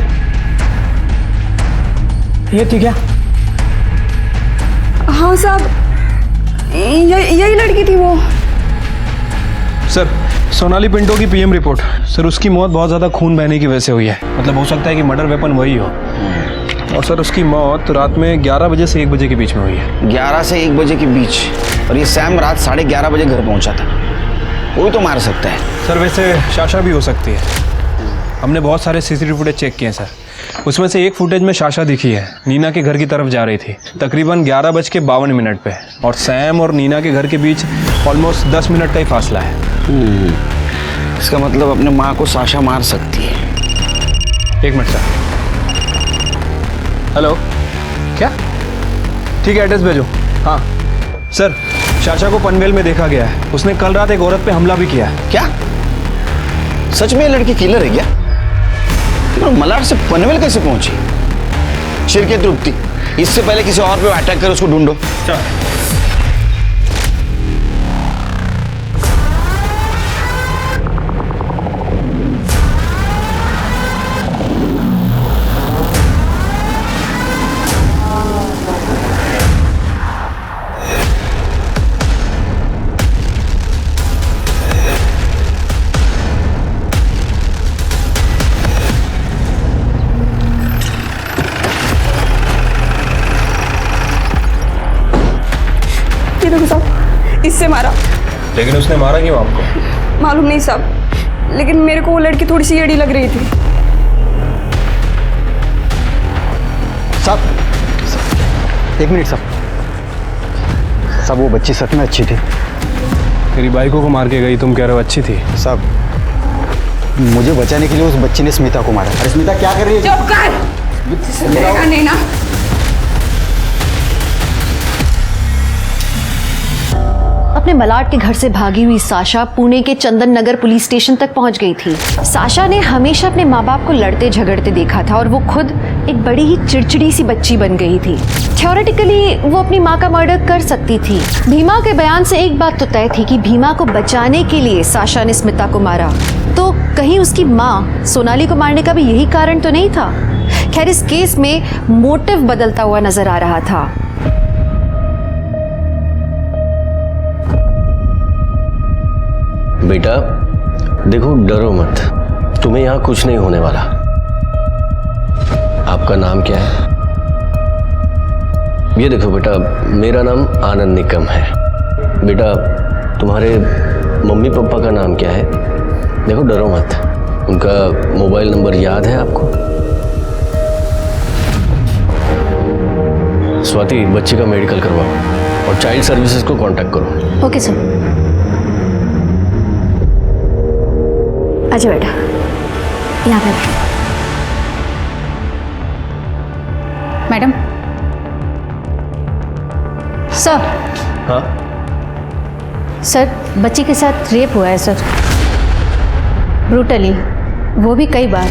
ये थी क्या? हाँ साहब, यही लड़की थी वो। सर सोनाली पिंटो की पीएम रिपोर्ट। सर उसकी मौत बहुत ज़्यादा खून बहने की वजह से हुई है, मतलब हो सकता है कि मर्डर वेपन वही हो। और सर उसकी मौत रात में 11 बजे से 1 बजे के बीच में हुई है। 11 से 1 बजे के बीच? और ये सैम रात 11:30 बजे घर पहुंचा था, वो तो मार सकता है। सर वैसे शाशा भी हो सकती है, हमने बहुत सारे सीसीटीवी फुटेज चेक किए हैं सर। उसमें से एक फुटेज में शाशा दिखी है, नीना के घर की तरफ जा रही थी तकरीबन 11:52 पे, और सैम और नीना के घर के बीच ऑलमोस्ट 10 मिनट का ही फासला है। इसका मतलब अपने माँ को साशा मार सकती है। 1 मिनट सर। हेलो, क्या? ठीक है एड्रेस भेजो। हाँ सर, शाशा को पनवेल में देखा गया है, उसने कल रात एक औरत पे हमला भी किया है। क्या सच में ये लड़की किलर है क्या? तो मलाड से पनवेल कैसे पहुंची? शिरके तृप्ति, इससे पहले किसी और पे अटैक कर उसको ढूंढो। मेरे को साहब इससे मारा। लेकिन उसने मारा क्यों आपको? मालूम नहीं साहब, लेकिन मेरे को वो लड़की थोड़ी सी एड़ी लग रही थी। साहब एक मिनट साहब, साहब वो बच्ची सच में अच्छी थी। तेरी बाइकों को मार के गई, तुम कह रहे हो अच्छी थी? साहब मुझे बचाने के लिए उस बच्ची ने स्मिता को मारा। अरे स्मिता क्या कर रही है? चुप कर, लेगा नहीं ना। अपने मलाड के घर से भागी हुई साशा पुणे के चंदन नगर पुलिस स्टेशन तक पहुंच गई थी। साशा ने हमेशा अपने माँ बाप को लड़ते झगड़ते देखा था और वो खुद एक बड़ी ही चिड़चिड़ी सी बच्ची बन गई थी। थ्योरेटिकली वो अपनी माँ का मर्डर कर सकती थी। भीमा के बयान से एक बात तो तय थी कि भीमा को बचाने के लिए साशा ने स्मिता को मारा, तो कहीं उसकी माँ सोनाली को मारने का भी यही कारण तो नहीं था। खैर इस केस में मोटिव बदलता हुआ नजर आ रहा था। बेटा देखो, डरो मत, तुम्हें यहाँ कुछ नहीं होने वाला। आपका नाम क्या है? ये देखो बेटा, मेरा नाम आनंद निकम है। बेटा तुम्हारे मम्मी पापा का नाम क्या है? देखो डरो मत, उनका मोबाइल नंबर याद है आपको? स्वाति, बच्चे का मेडिकल करवाओ और चाइल्ड सर्विसेज को कांटेक्ट करो। Okay sir. अच्छा बेटा, यहाँ पे मैडम। सर। हाँ सर, बच्ची के साथ रेप हुआ है सर, ब्रूटली, वो भी कई बार।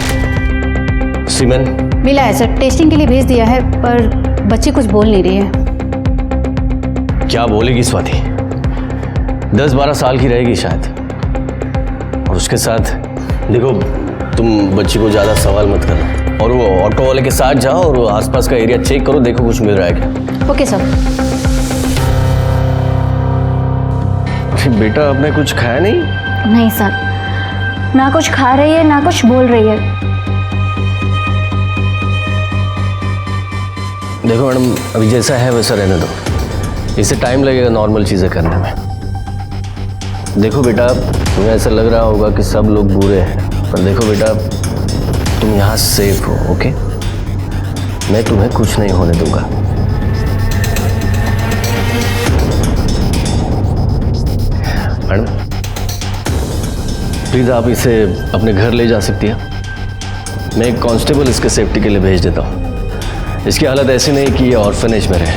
सीमेन मिला है सर, टेस्टिंग के लिए भेज दिया है, पर बच्ची कुछ बोल नहीं रही है। क्या बोलेगी स्वाति? 10-12 साल की रहेगी शायद। और उसके साथ देखो, तुम बच्ची को ज़्यादा सवाल मत करना और वो ऑटो वाले के साथ जाओ और वो आसपास का एरिया चेक करो, देखो कुछ मिल रहा है क्या। Okay sir. बेटा आपने कुछ खाया नहीं? नहीं सर, ना कुछ खा रही है ना कुछ बोल रही है। देखो मैडम, अभी जैसा है वैसा रहने दो, इसे टाइम लगेगा नॉर्मल चीज़ें करने में। देखो बेटा, तुम्हें ऐसा लग रहा होगा कि सब लोग बुरे हैं, पर देखो बेटा, तुम यहाँ सेफ हो। ओके, मैं तुम्हें कुछ नहीं होने दूंगा। मैडम प्लीज़ आप इसे अपने घर ले जा सकती हैं? मैं एक कांस्टेबल इसके सेफ्टी के लिए भेज देता हूँ। इसकी हालत ऐसी नहीं कि ये ऑर्फनेज में रहे।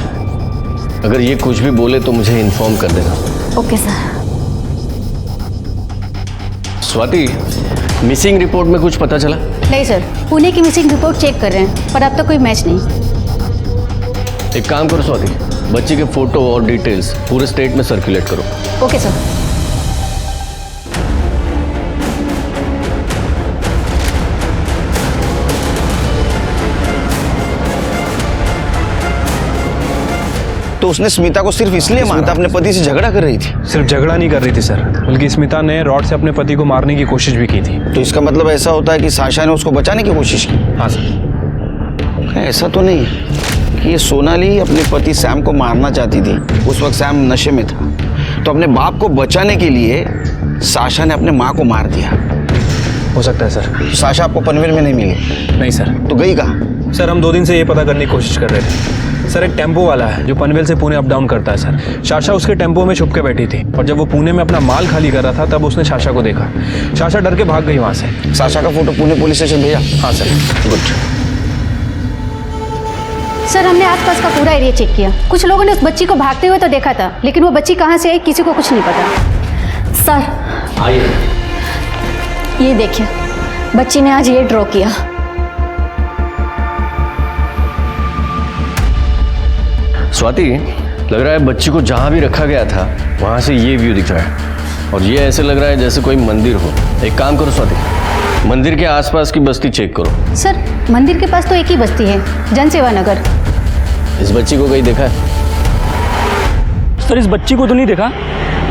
अगर ये कुछ भी बोले तो मुझे इन्फॉर्म कर देना। Okay sir. Swati, missing report में कुछ पता चला? नहीं सर, पुणे की मिसिंग रिपोर्ट चेक कर रहे हैं, पर अब तक कोई मैच नहीं। एक काम करो स्वाति, बच्चे के फोटो और डिटेल्स पूरे स्टेट में सर्कुलेट करो। Okay sir. तो उसने स्मिता को सिर्फ इसलिए मारा? स्मिता अपने पति से झगड़ा कर रही थी? सिर्फ झगड़ा नहीं कर रही थी सर, बल्कि स्मिता ने रॉड से अपने पति को मारने की कोशिश भी की थी। तो इसका मतलब ऐसा होता है कि साशा ने उसको बचाने की कोशिश की? हाँ सर। ऐसा तो नहीं है कि ये सोनाली अपने पति सैम को मारना चाहती थी, उस वक्त सैम नशे में था, तो अपने बाप को बचाने के लिए साशा ने अपने माँ को मार दिया? हो सकता है सर। साशा आपको पनवेल में नहीं मिली? नहीं सर। तो गई कहाँ? सर हम 2 दिन से ये पता करने की कोशिश कर रहे थे। सर एक टेम्पो वाला है जो पनवेल से पुणे अप डाउन करता है सर। शाशा उसके टेम्पो में छुप के बैठी थी और जब वो पुणे में अपना माल खाली कर रहा था तब उसने शाशा को देखा। शाशा डर के भाग गई वहाँ से। साशा का फोटो पुणे पुलिस स्टेशन भेजा? हाँ सर। गुड। सर हमने आसपास का पूरा एरिया चेक किया, कुछ लोगों ने उस बच्ची को भागते हुए तो देखा था, लेकिन वो बच्ची कहाँ से आई किसी को कुछ नहीं पता। सर आइए। ये देखिए, बच्ची ने आज ये ड्रॉ किया। स्वाति, लग रहा है बच्ची को जहाँ भी रखा गया था वहाँ से ये व्यू दिख रहा है और ये ऐसे लग रहा है जैसे कोई मंदिर हो। एक काम करो स्वाति, मंदिर के आसपास की बस्ती चेक करो। सर मंदिर के पास तो एक ही बस्ती है, जनसेवा नगर। इस बच्ची को कहीं देखा है? सर इस बच्ची को तो नहीं देखा,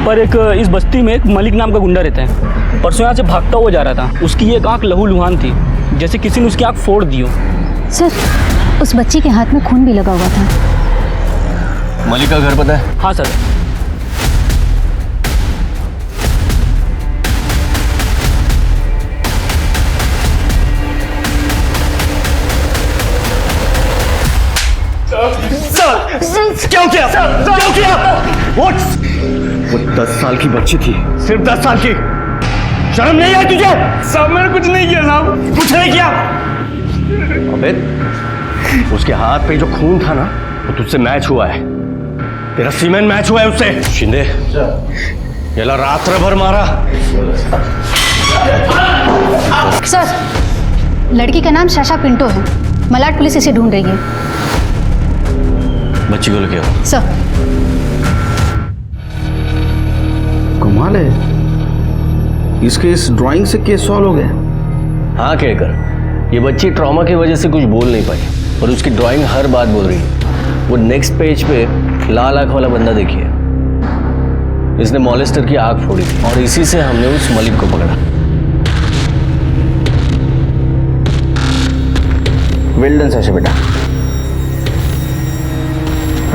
पर एक इस बस्ती में एक मलिक नाम का गुंडा रहता है। परसों यहाँ से भागता हुआ जा रहा था, उसकी एक आँख लहूलुहान थी, जैसे किसी ने उसकी आँख फोड़ दी हो। सर उस बच्ची के हाथ में खून भी लगा हुआ था। मलिक का घर पता है? हाँ सर, क्यों किया? क्यों किया? वो 10 साल की बच्ची थी, सिर्फ 10 साल की। शर्म नहीं आई तुझे? साहब मैंने कुछ नहीं किया साहब। कुछ नहीं किया? अबे उसके हाथ पे जो खून था ना वो तुझसे मैच हुआ है, तेरा सीमेन मैच हुआ है उससे। शिंदे ये ला रात्र भर मारा। सर, लड़की का नाम साशा पिंटो है। मलाड पुलिस इसे ढूंढ रही है। बच्ची को लेके आओ। सर। कमाल है, इसके इस ड्राइंग से केस सॉल्व हो गया। हाँ कहकर ये बच्ची ट्रॉमा की वजह से कुछ बोल नहीं पाई, और उसकी ड्राइंग हर बात बोल रही है। वो नेक्स्ट पेज पे लाल आंख वाला बंदा देखिए, इसने मॉलेस्टर की आंख फोड़ी थी, और इसी से हमने उस मलिक को पकड़ा। वेल डन साशा बेटा।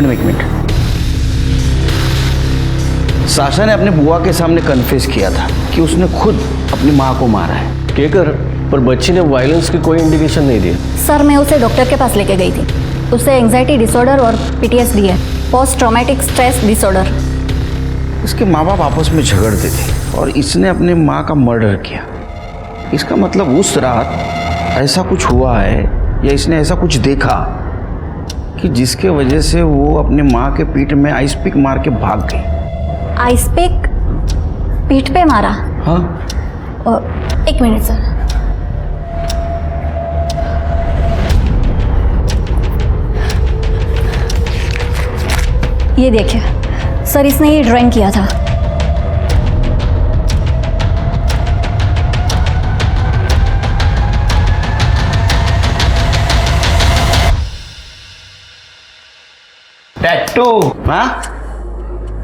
एक मिनट, साशा ने अपने बुआ के सामने कन्फेस किया था कि उसने खुद अपनी माँ को मारा है। कहकर पर बच्ची ने वायलेंस की कोई इंडिकेशन नहीं दी। सर, मैं उसे डॉक्टर के पास लेके गई थी। उसे एंजाइटी डिसऑर्डर और PTSD है, पोस्ट ट्रॉमेटिक स्ट्रेस डिसऑर्डर। इसके माँ बाप आपस में झगड़ते थे और इसने अपने माँ का मर्डर किया। इसका मतलब उस रात ऐसा कुछ हुआ है या इसने ऐसा कुछ देखा कि जिसके वजह से वो अपने माँ के पीठ में आइस पिक मार के भाग गई। आइस पिक पीठ पे मारा? हाँ। एक मिनट सर। ये देखिए सर, इसने ये ड्राइंग किया था। टैटू? हाँ,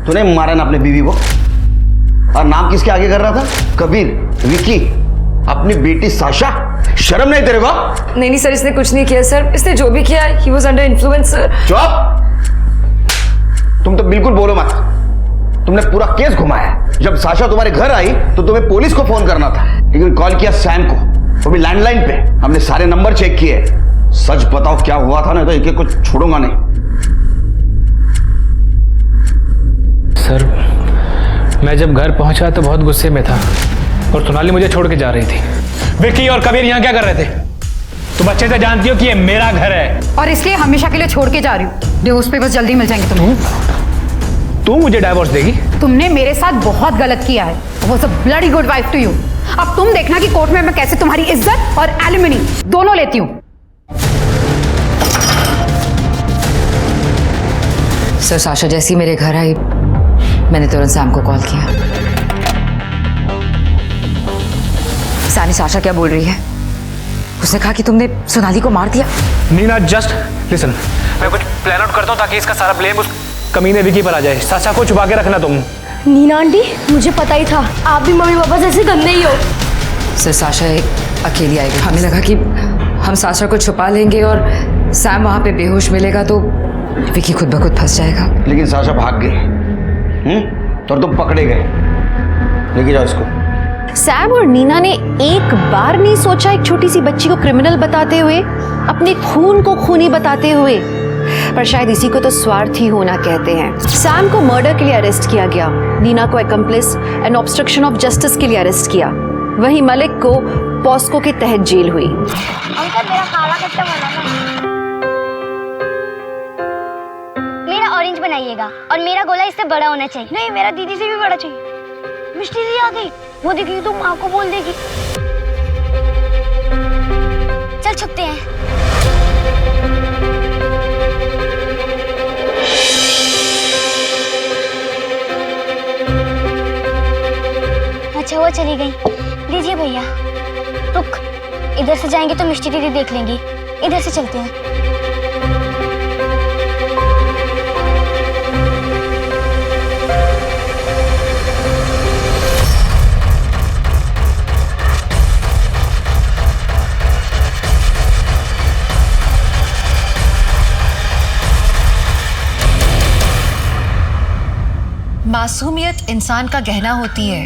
तूने मारा ना अपने बीवी को? और नाम किसके आगे कर रहा था? कबीर, विकी, अपनी बेटी साशा। शर्म नहीं तेरे को? नहीं सर, इसने कुछ नहीं किया सर। इसने जो भी किया he was under influence sir. चुप! तुम तो बिल्कुल बोलो मत। तुमने पूरा केस घुमाया। जब साशा तुम्हारे घर आई तो तुम्हें पुलिस को फोन करना था, लेकिन कॉल किया सैम को, वो भी लैंडलाइन पे। हमने सारे नंबर चेक किए। सच बताओ क्या हुआ था, नहीं तो एक कुछ छोड़ूंगा नहीं। सर, मैं जब घर पहुंचा तो बहुत गुस्से में था, और सोनाली मुझे छोड़ के जा रही थी। विक्की और कबीर यहाँ क्या कर रहे थे? तुम अच्छे से जानती हो कि ये मेरा घर है, और इसलिए हमेशा के लिए छोड़ के जा रही हूँ। डिवोर्स पेपर्स जल्दी मिल जाएंगे तुम्हें। तू मुझे डाइवोर्स देगी? तुमने मेरे साथ बहुत गलत किया है। वो सब bloody good wife to you. अब तुम देखना कि कोर्ट में मैं कैसे तुम्हारी इज्जत और एलिमनी दोनों लेती हूँ। सर, साशा जैसी मेरे घर आई, मैंने तुरंत सैम को कॉल किया। सानी, साशा क्या बोल रही है? उसने कहा कि तुमने सोनाली को मार दिया। Neena, just listen. मैं कुछ प्लान आउट करता हूँ ताकि इसका सारा ब्लेम उस कमीने विकी पर आ जाए। साशा को छुपा के रखना तुम। नीना आंटी, मुझे पता ही था आप भी मम्मी पापा जैसे गंदे ही हो। सर, साशा अकेली आएगी। हमें लगा कि हम साशा को छुपा लेंगे और सैम वहां पे बेहोश मिलेगा तो विकी खुद ब खुद फंस जाएगा। लेकिन साशा भाग गई, और तुम पकड़े गए। लेके जाओ इसको। सैम और नीना ने एक बार नहीं सोचा एक छोटी सी बच्ची को क्रिमिनल बताते हुए, अपने खून को खूनी बताते हुए। पर शायद इसी को तो स्वार्थी होना कहते हैं। सैम को मर्डर के लिए अरेस्ट किया गया, नीना को एक्म्प्लिस एंड ऑब्स्ट्रक्शन ऑफ जस्टिस के लिए अरेस्ट किया। वहीं मलिक को पॉस्को के तहत जेल हुई। अंकल, मेरा काला कट्टा बनाना। मेरा ऑरेंज बनाइएगा और मेरा गोला इससे बड़ा होना चाहिए। नहीं, मेरा दीदी से भी बड़ा चाहिए। मिष्टी दी आ गई, वो देखेगी तो माँ को बोल देगी। चल छुपते हैं। अच्छा, वो चली गई। दीजिए भैया। रुक, इधर से जाएंगे तो मिष्टी दीदी देख लेंगी। इधर से चलते हैं। मासूमियत इंसान का गहना होती है।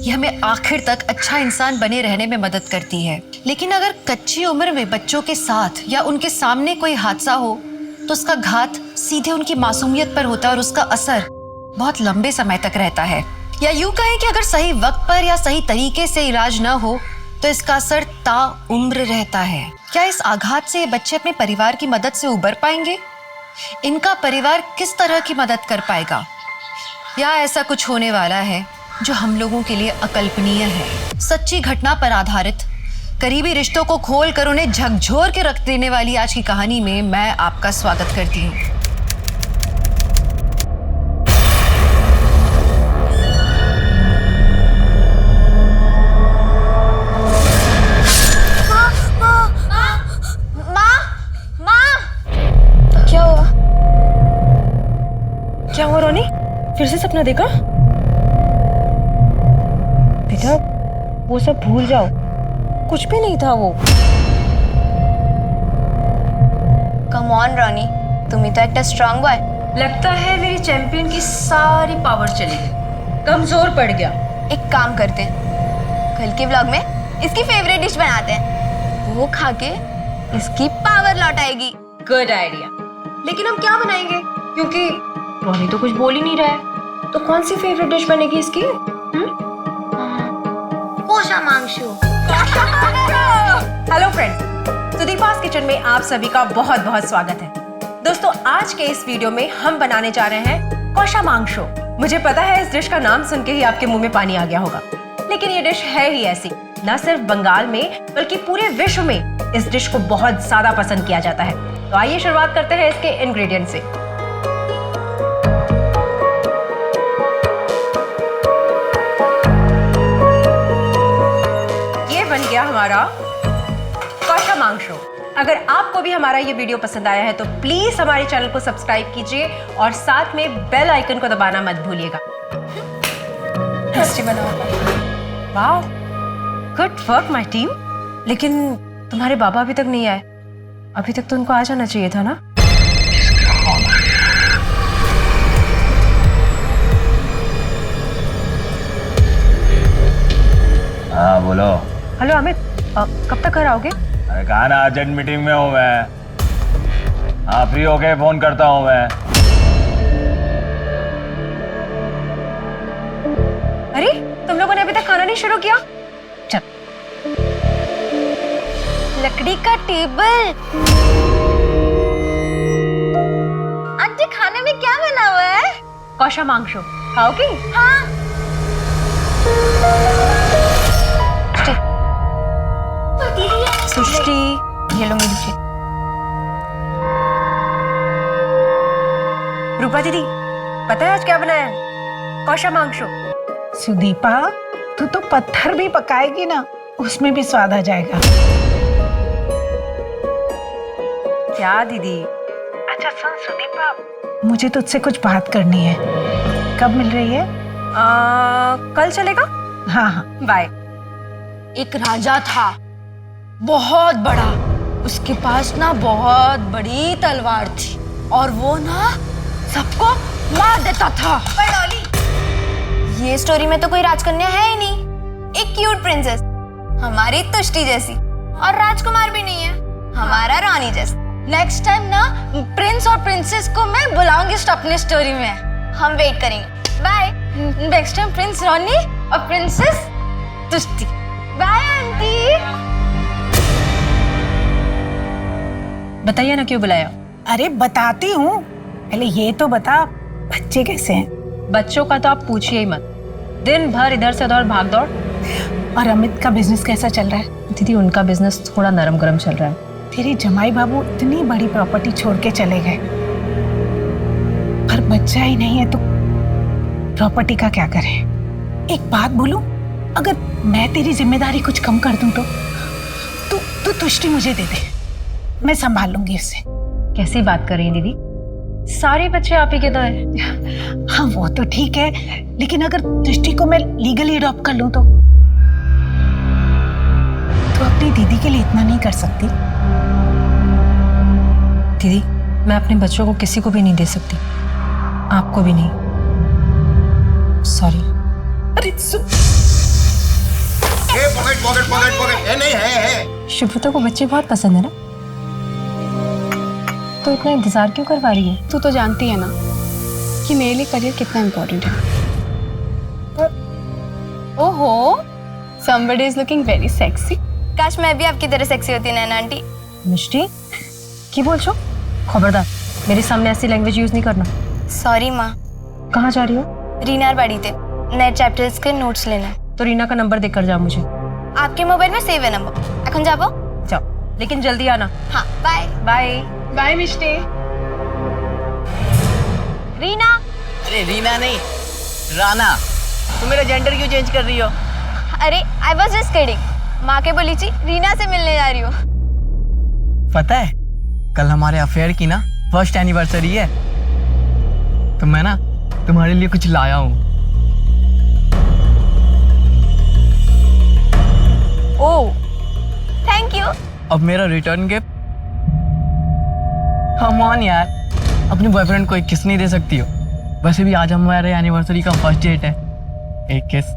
ये हमें आखिर तक अच्छा इंसान बने रहने में मदद करती है। लेकिन अगर कच्ची उम्र में बच्चों के साथ या उनके सामने कोई हादसा हो तो उसका घात सीधे उनकी मासूमियत पर होता है और उसका असर बहुत लंबे समय तक रहता है। या यूं कहें कि अगर सही वक्त पर या सही तरीके से इलाज न हो तो इसका असर ताउम्र रहता है। क्या इस आघात से ये बच्चे अपने परिवार की मदद से उबर पाएंगे? इनका परिवार किस तरह की मदद कर पाएगा? या ऐसा कुछ होने वाला है जो हम लोगों के लिए अकल्पनीय है? सच्ची घटना पर आधारित करीबी रिश्तों को खोल कर उन्हें झकझोर के रख देने वाली आज की कहानी में मैं आपका स्वागत करती हूँ। क्या हुआ रोनी? फिर से सपना देखा? बेटा वो सब भूल जाओ, कुछ भी नहीं था वो। कम ऑन रॉनी, तुम ही तो एक स्ट्रॉन्ग बॉय। लगता है मेरी चैंपियन की सारी पावर चली गई, कमजोर पड़ गया। एक काम करते हैं, कल के व्लॉग में इसकी फेवरेट डिश बनाते हैं, वो खा के इसकी पावर लौट आएगी। Good idea. लेकिन हम क्या बनाएंगे? क्योंकि रोनी तो कुछ बोल ही नहीं रहा है। तो कौन सी फेवरेट डिश बनेगी इसकी? कोशा मांगशु। हेलो फ्रेंड्स, सुदीपा's किचन में आप सभी का बहुत बहुत स्वागत है। दोस्तों आज के इस वीडियो में हम बनाने जा रहे हैं कोशा मांगशु। मुझे पता है इस डिश का नाम सुन के ही आपके मुंह में पानी आ गया होगा, लेकिन ये डिश है ही ऐसी। न सिर्फ बंगाल में बल्कि पूरे विश्व में इस डिश को बहुत ज्यादा पसंद किया जाता है। तो आइए शुरुआत करते हैं इसके इंग्रेडिएंट से। बन गया हमारा कोशा मांगशु। अगर आपको भी हमारा ये वीडियो पसंद आया है तो प्लीज हमारे चैनल को सब्सक्राइब कीजिए और साथ में बेल आइकन को दबाना मत भूलिएगा। टेस्टी बना होगा। Wow, good work my team. लेकिन तुम्हारे बाबा अभी तक नहीं आए। अभी तक तो उनको आ जाना चाहिए था ना। हाँ बोलो। हेलो अमित, कब तक घर आओगे? अरे कहा ना अर्जेंट मीटिंग में हूँ मैं। हाँ फ्री होके फोन करता हूँ मैं। अरे तुम लोगों ने अभी तक खाना नहीं शुरू किया? चल। लकड़ी का टेबल। आंटी खाने में क्या बना हुआ है? कोशा मांगशु खाओगी? हाँ। सृष्टि, ये लो मेरी चीज। रूपा दीदी, पता है आज क्या बनाया है? कोशा मांगशु। सुदीपा, तू तो पत्थर भी पकाएगी ना, उसमें भी स्वाद आ जाएगा। क्या दीदी? अच्छा सुन सुदीपा, मुझे तुझसे कुछ बात करनी है। कब मिल रही है? कल चलेगा? हाँ हाँ बाय। एक राजा था, बहुत बड़ा। उसके पास ना बहुत बड़ी तलवार थी और वो ना सबको मार देता था। पर डॉली, ये स्टोरी में तो कोई राजकन्या है ही नहीं। एक क्यूट प्रिंसेस, हमारी तुष्टि जैसी, और राजकुमार भी नहीं है, हमारा रानी जैसा। नेक्स्ट टाइम ना प्रिंस और प्रिंसेस को मैं बुलाऊंगी अपनी स्टोरी में। हम वेट करेंगे। बाय। नेक्स्ट टाइम प्रिंस रानी और प्रिंसेस तुष्टि। Bye aunty. बताइए ना क्यों बुलाया? अरे बताती हूँ, पहले ये तो बता बच्चे कैसे हैं? बच्चों का तो आप पूछिए ही मत, दिन भर इधर से उधर भाग दौड़। और अमित का बिजनेस कैसा चल रहा है? दीदी उनका बिजनेस थोड़ा नरम गरम चल रहा है। तेरे जमाई बाबू इतनी बड़ी प्रॉपर्टी छोड़ के चले गए, पर बच्चा ही नहीं है तो प्रॉपर्टी का क्या करें? एक बात बोलूं, अगर मैं तेरी जिम्मेदारी कुछ कम कर दूं तो तू तुष्टि मुझे दे दे, मैं संभाल लूंगी उससे। कैसी बात कर रही हैं दीदी? सारे बच्चे आप ही के तो हैं। हाँ वो तो ठीक है, लेकिन अगर तुष्टि को मैं लीगली अडॉप्ट कर लूं तो अपनी दीदी के लिए इतना नहीं कर सकती? दीदी मैं अपने बच्चों को किसी को भी नहीं दे सकती, आपको भी नहीं। सॉरी। अरे शुभ्रता को बच्चे बहुत पसंद है ना? तो इतना इंतजार क्यों करवा रही है? तू तो जानती है ना कि मेरे लिए करियर कितना इम्पोर्टेंट है। ओहो, somebody is looking very sexy। काश मैं भी आपकी तरह सेक्सी होती नैना आंटी। मिष्टी की बोल छो? खबरदार मेरे सामने ऐसी लैंग्वेज यूज नहीं करना। सॉरी माँ। कहाँ जा रही हो? रीनार बाड़ी थे, नए चैप्टर्स के नोट्स लेना है। तो रीना का नंबर देकर जाओ मुझे। आपके मोबाइल में सेव है नंबर। এখন যাবো? जाओ, लेकिन जल्दी आना। हाँ, बाय। बाय बाय मिष्टी। रीना। अरे रीना नहीं, राना। तुम मेरा जेंडर क्यों चेंज कर रही हो? अरे आई वाज जस्ट किडिंग। माँ के बोली थी रीना से मिलने जा रही हो। पता है कल हमारे अफेयर की ना फर्स्ट एनिवर्सरी है, तो मैं ना तुम्हारे लिए कुछ लाया हूँ। ओह, थैंक यू। अब मेरा रिटर्न गिफ्ट। कम ऑन यार, अपने बॉयफ्रेंड को एक किस नहीं दे सकती हो? वैसे भी आज हमारे एनिवर्सरी का फर्स्ट डेट है। एक किस।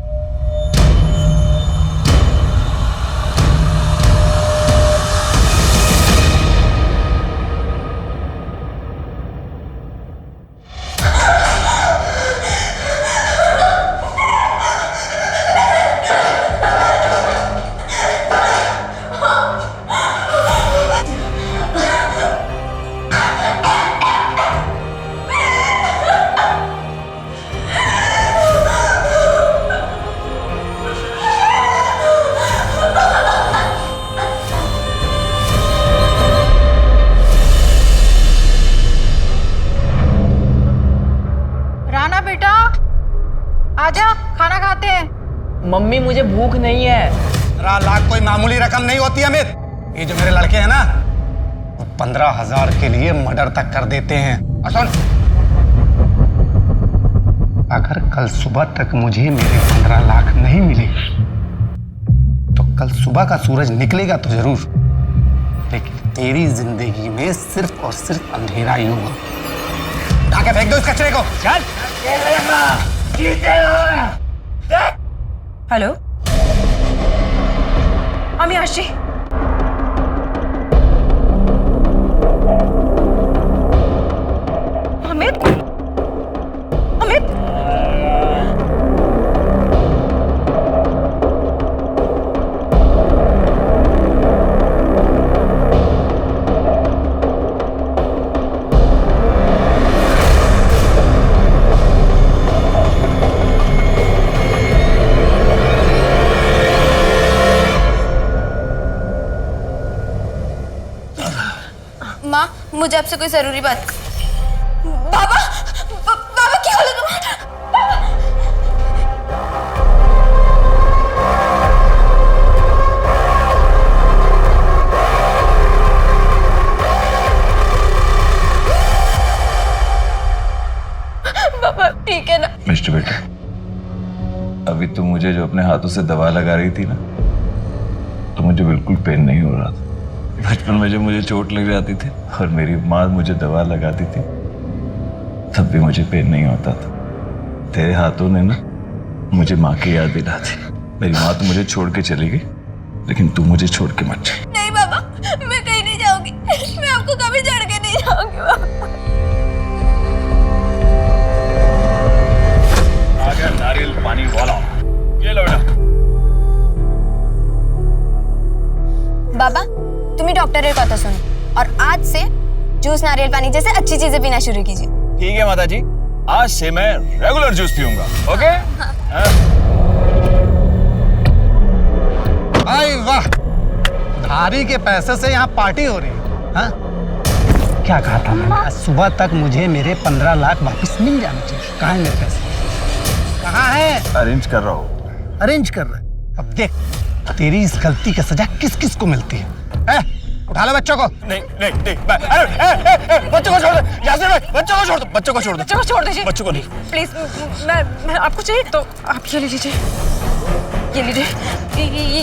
बेटा आजा, खाना खाते हैं। मम्मी मुझे भूख नहीं है। 15 लाख कोई मामूली रकम नहीं होती अमित। ये जो मेरे लड़के हैं ना, वो 15,000 के लिए मर्डर तक कर देते हैं। और सुन, अगर कल सुबह तक मुझे मेरे 15 लाख नहीं मिले तो कल सुबह का सूरज निकलेगा तो जरूर, लेकिन तेरी जिंदगी में सिर्फ और सिर्फ अंधेरा ही होगा। उठा के फेंक दो इस कचरे को। चल। हेलो अमियाशी, अमित, अमित, माँ मुझे आपसे कोई जरूरी बात। बाबा, बाबा क्या हाल है तुम्हारा? बाबा ठीक है ना? मिस्टर बेटा, अभी तुम मुझे जो अपने हाथों से दवा लगा रही थी ना, तो मुझे बिल्कुल पेन नहीं हो रहा था। बचपन में जब मुझे चोट लग जाती थी और मेरी माँ मुझे दवा लगाती थी, तब भी मुझे पेन नहीं होता था। तेरे हाथों ने ना मुझे माँ की याद दिला दी। मेरी माँ तो मुझे छोड़ के चली गई, लेकिन तू मुझे छोड़ के मत जा। नहीं बाबा, मैं कहीं नहीं जाऊंगी। मैं आपको कभी छोड़ के नहीं जाऊंगी बाबा। आ गया नारियल पानी वाला, ये लो बेटा। बाबा तुम्हें डॉक्टर का कथा सुनो और आज से जूस नारियल पानी जैसे अच्छी चीजें पीना शुरू कीजिए। ठीक है माता जी, आज से मैं रेगुलर जूस पीऊंगा। ओके? भाई वाह, धारी के पैसे से यहाँ पार्टी हो रही है। हाँ? क्या कहा था मैंने? आज सुबह तक मुझे मेरे 15 लाख वापस मिल जाने चाहिए। कहाँ है मेरे पैसे? कहाँ है? अरेंज कर रहा हूँ। अरेंज कर रहा है? अब देख तेरी इस गलती की सजा किस किस को मिलती है। उठा लो बच्चों को। नहीं नहीं नहीं, अरे बच्चों को छोड़ दो, यासिर भाई, बच्चों को छोड़ दो, बच्चों को छोड़ दो, बच्चों को छोड़ दीजिए। बच्चों को नहीं। प्लीज, मैं आपको चाहिए तो आप ये ले लीजिए, ये लीजिए,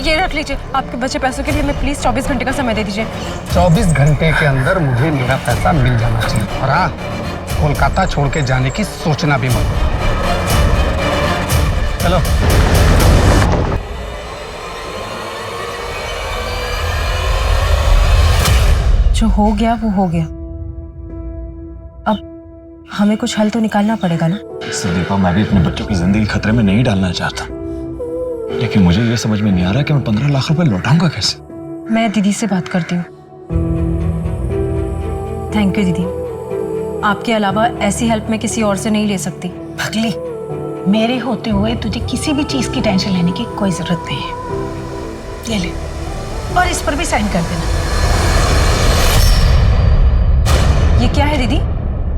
ये रख लीजिए। आपके बचे पैसों के लिए हमें प्लीज 24 घंटे का समय दे दीजिए। 24 घंटे के अंदर मुझे मेरा पैसा मिल जाना चाहिए। और हाँ, कोलकाता छोड़ के जाने की सोचना भी मत। चलो। जो हो गया वो हो गया, अब हमें कुछ हल तो निकालना पड़ेगा ना। संदीपा, मैं भी अपने बच्चों की जिंदगी खतरे में नहीं डालना चाहता, लेकिन मुझे ये समझ में नहीं आ रहा कि मैं 15 लाख रुपए लौटाऊंगा कैसे। मैं दीदी से बात करती हूँ। थैंक यू दीदी, आपके अलावा ऐसी हेल्प मैं किसी और से नहीं ले सकती। पगली, मेरे होते हुए तुझे किसी भी चीज की टेंशन लेने की कोई जरूरत नहीं है। ये ले, और इस पर भी साइन कर देना। ये क्या है दीदी?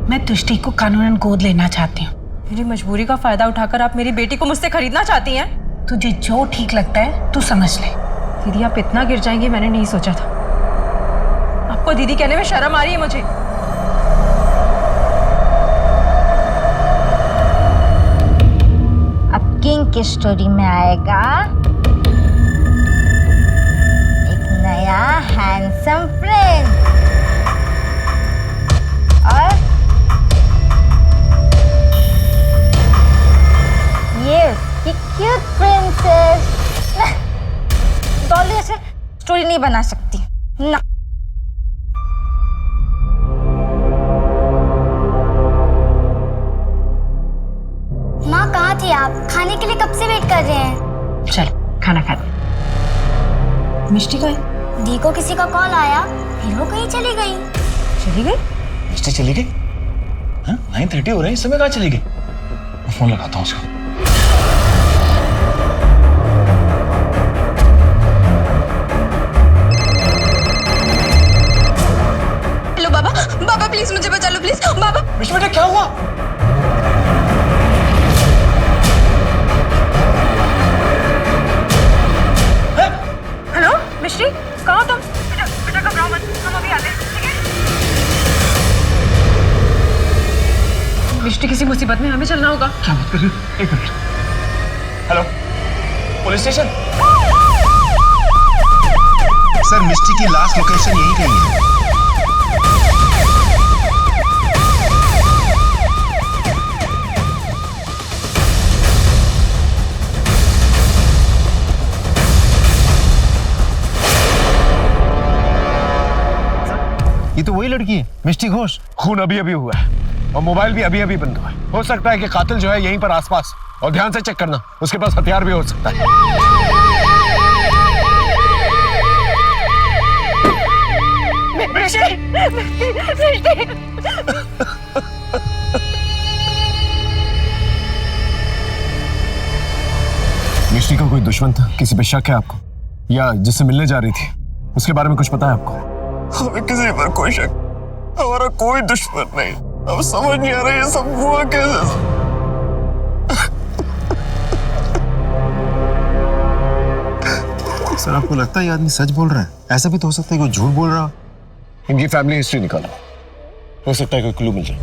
मैं तुष्टि को कानूनन गोद लेना चाहती हूँ। मेरी मजबूरी का फायदा उठाकर आप मेरी बेटी को मुझसे खरीदना चाहती हैं? तुझे जो ठीक लगता है तू समझ ले। दीदी, आप इतना गिर जाएंगे मैंने नहीं सोचा था। आपको दीदी कहने में शर्म आ रही है मुझे। अब किंग की स्टोरी में आएगा एक नया हैंडसम फ्रेंड और ये उसकी क्यूट प्रिंसेस। डॉली ऐसे स्टोरी नहीं बना सकती ना। माँ कहाँ थी आप? खाने के लिए कब से वेट कर रहे हैं। चल खाना खा दे। मिष्टी का दी को किसी का कॉल आया, फिर वो कहीं चली गई। चली गई? मिस्टी चली गई? 9:30 हो रहे हैं, इस समय कहाँ चली गई? फोन लगाता हूँ उसको। हेलो बाबा, बाबा प्लीज मुझे बचा लो प्लीज। बाबा मिष्टी बेटा क्या हुआ? हेलो मिष्टी, कहाँ हो तुम? बेटा घबराओ मत, हम अभी आते हैं, ठीक है? मिष्टी किसी मुसीबत में, हमें चलना होगा। क्या बात कर रही हो? एक minute. Hello, police station. Sir, Mishti की लास्ट लोकेशन यही कहीं है। ये तो वही लड़की है, मिष्टी घोष। खून अभी अभी हुआ है और मोबाइल भी अभी अभी बंद हुआ है। हो सकता है कि कातिल जो है यहीं पर आसपास, और ध्यान से चेक करना, उसके पास हथियार भी हो सकता है। मिष्टी का कोई दुश्मन था? किसी पे शक है आपको? या जिससे मिलने जा रही थी उसके बारे में कुछ पता है आपको? हमें किसी पर कोई शक, हमारा कोई दुश्मन नहीं। अब समझ नहीं आ रहा ये सब हुआ कैसे। सर, आपको लगता है ये आदमी सच बोल रहा है? ऐसा भी तो हो सकता है कोई झूठ बोल रहा हो। इनकी फैमिली हिस्ट्री निकालो, हो सकता है कोई क्लू मिल जाए।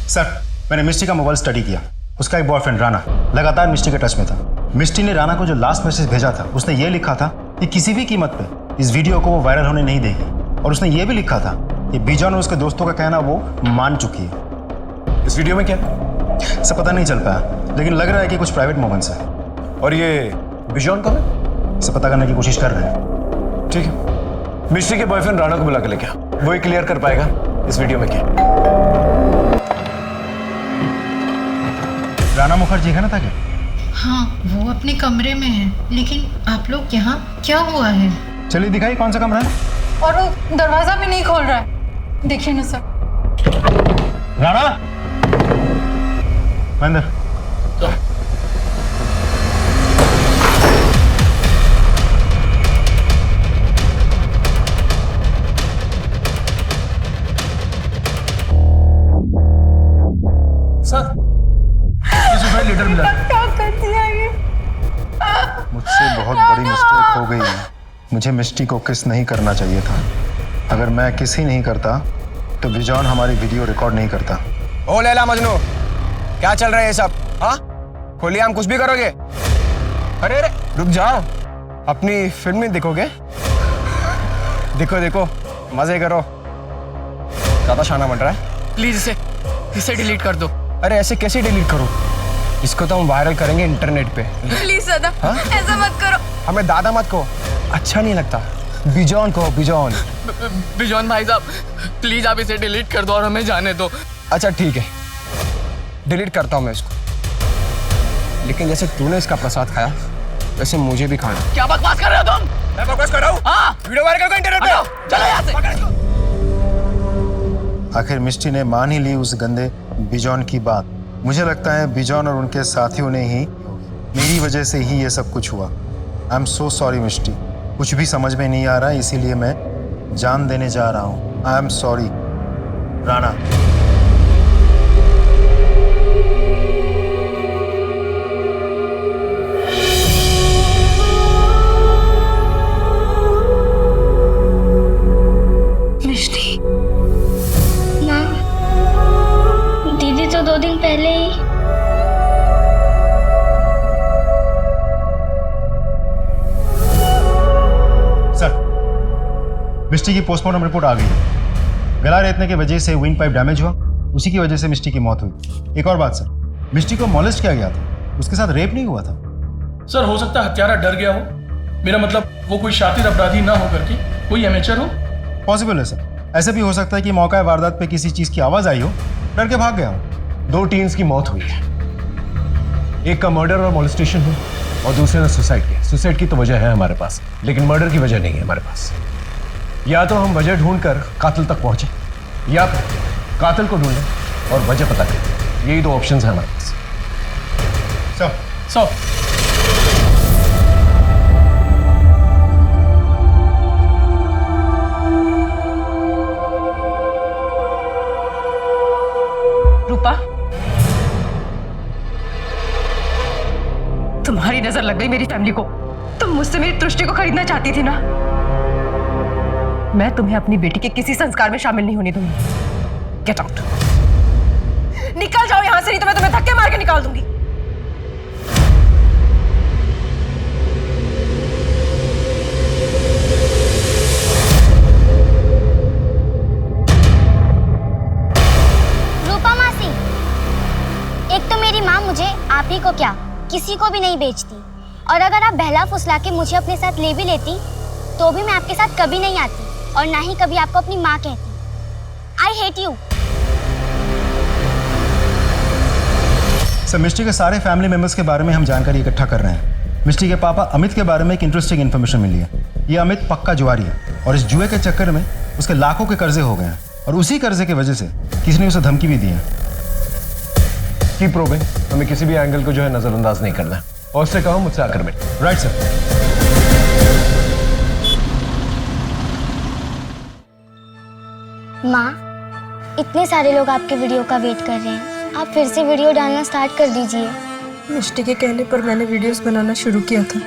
सर, मैंने मिष्टी का मोबाइल स्टडी किया। उसका एक बॉयफ्रेंड राणा लगातार मिष्टी के टच में था। मिष्टी ने राणा को जो लास्ट मैसेज भेजा था उसने ये लिखा था कि किसी भी कीमत पे इस वीडियो को वो वायरल होने नहीं देगी, और उसने ये भी लिखा था कि बिजॉन और उसके दोस्तों का कहना वो मान चुकी है। इस वीडियो में क्या? सब पता नहीं चल पाया, लेकिन लग रहा है कि कुछ प्राइवेट मोमेंट्स है। और ये बिजॉन कौन है? इसे पता करने की कोशिश कर रहे हैं। ठीक है, मिष्टी के बॉयफ्रेंड राणा को बुला के लेके आओ, वो ही क्लियर कर पाएगा इस वीडियो में क्या। राणा मुखर्जी है ना था क्या? हाँ, वो अपने कमरे में है, लेकिन आप लोग यहाँ क्या हुआ है? चलिए दिखाइए कौन सा कमरा है। और वो दरवाजा भी नहीं खोल रहा है, देखिए ना सर। राणा, अंदर। सर, लीडर मिला। क्या कर दिया ये? मुझसे बहुत बड़ी मिस्टेक हो गई है। मुझे मिष्टी को किस नहीं करना चाहिए था। अगर मैं किस ही नहीं करता तो बिजॉन हमारी वीडियो रिकॉर्ड नहीं करता। ओ लैला मजनू, क्या चल रहा है ये सब? हाँ, खोलिए, हम कुछ भी करोगे? अरे अरे रुक जाओ, अपनी फिल्म नहीं देखोगे? देखो देखो, मजे करो। ज्यादा शाना बन रहा है। प्लीज इसे डिलीट कर दो। अरे ऐसे कैसे डिलीट करो? इसको तो हम वायरल करेंगे इंटरनेट पे। प्लीज दादा, ऐसा मत करो। हमें दादा मत कहो, अच्छा नहीं लगता। बिजॉन कहो, बिजॉन। बिजॉन भाई साहब, प्लीज आप इसे डिलीट कर दो और हमें जाने दो। अच्छा ठीक है, डिलीट करता हूँ मैं इसको, लेकिन जैसे तूने इसका प्रसाद खाया वैसे मुझे भी खाना। क्या बकवास कर रहे हो तुम? मैं बकवास कर रहा हूँ? हाँ, वीडियो वायरल करो इंटरनेट पे। चलो यहाँ से। आखिर मिष्टी ने मान ही ली उस गंदे बिजॉन की बात। मुझे लगता है बिजॉन और उनके साथियों ने ही मेरी वजह से ही ये सब कुछ हुआ। आई एम सो सॉरी मिष्टी, कुछ भी समझ में नहीं आ रहा, इसीलिए मैं जान देने जा रहा हूँ। I am sorry Rana. Mishti, माँ, दीदी तो 2 दिन पहले ही। मिष्टी की पोस्टमार्टम रिपोर्ट आ गई है। गला रेतने की वजह से विंड पाइप डैमेज हुआ, उसी की वजह से मिष्टी की मौत हुई। एक और बात सर, मिष्टी को मॉलेस्ट किया गया था, उसके साथ रेप नहीं हुआ था। सर हो सकता है हत्यारा डर गया हो, मेरा मतलब वो कोई शातिर अपराधी ना हो करके कोई एमेचर हो। पॉसिबल है सर, ऐसे भी हो सकता है कि मौका वारदात पे किसी चीज की आवाज आई हो, डर के भाग गया हो। 2 टीन्स की मौत हुई है, एक का मर्डर और मोलेस्टेशन हुई और दूसरे ने सुसाइड किया। सुसाइड की तो वजह है हमारे पास, लेकिन मर्डर की वजह नहीं है हमारे पास। या तो हम वजह ढूंढकर कातिल तक पहुंचे, या फिर कातिल को ढूंढें और वजह पता करें। यही 2 ऑप्शंस हैं हमारे पास। सो रूपा, तुम्हारी नजर लग गई मेरी फैमिली को। तुम मुझसे मेरी दृष्टि को खरीदना चाहती थी ना। मैं तुम्हें अपनी बेटी के किसी संस्कार में शामिल नहीं होने दूंगी। गेट आउट, निकल जाओ यहां से, नहीं तो मैं तुम्हें धक्के मार के निकाल दूंगी। रूपा मासी, एक तो मेरी माँ मुझे आप ही को क्या किसी को भी नहीं बेचती, और अगर आप बहला फुसला के मुझे अपने साथ ले भी लेती तो भी मैं आपके साथ कभी नहीं आती और ना ही कभी आपको अपनी माँ कहती। I hate you. सर मिष्टी के सारे फैमिली मेंबर्स के बारे में हम जानकारी इकट्ठा कर रहे हैं। मिष्टी के पापा अमित के बारे में एक इंटरेस्टिंग इन्फॉर्मेशन मिली है। ये अमित पक्का जुआरी है और इस जुए के चक्कर में उसके लाखों के कर्जे हो गए हैं, और उसी कर्जे की वजह से किसी ने उसे धमकी भी दी है। कीप प्रोबिंग, हमें किसी भी एंगल को जो है नजरअंदाज नहीं करना है। और उससे कहो मुझसे आकर मिल। Right sir. माँ, इतने सारे लोग आपके वीडियो का वेट कर रहे हैं, आप फिर से वीडियो डालना स्टार्ट कर दीजिए। मिष्टी के कहने पर मैंने वीडियोस बनाना शुरू किया था,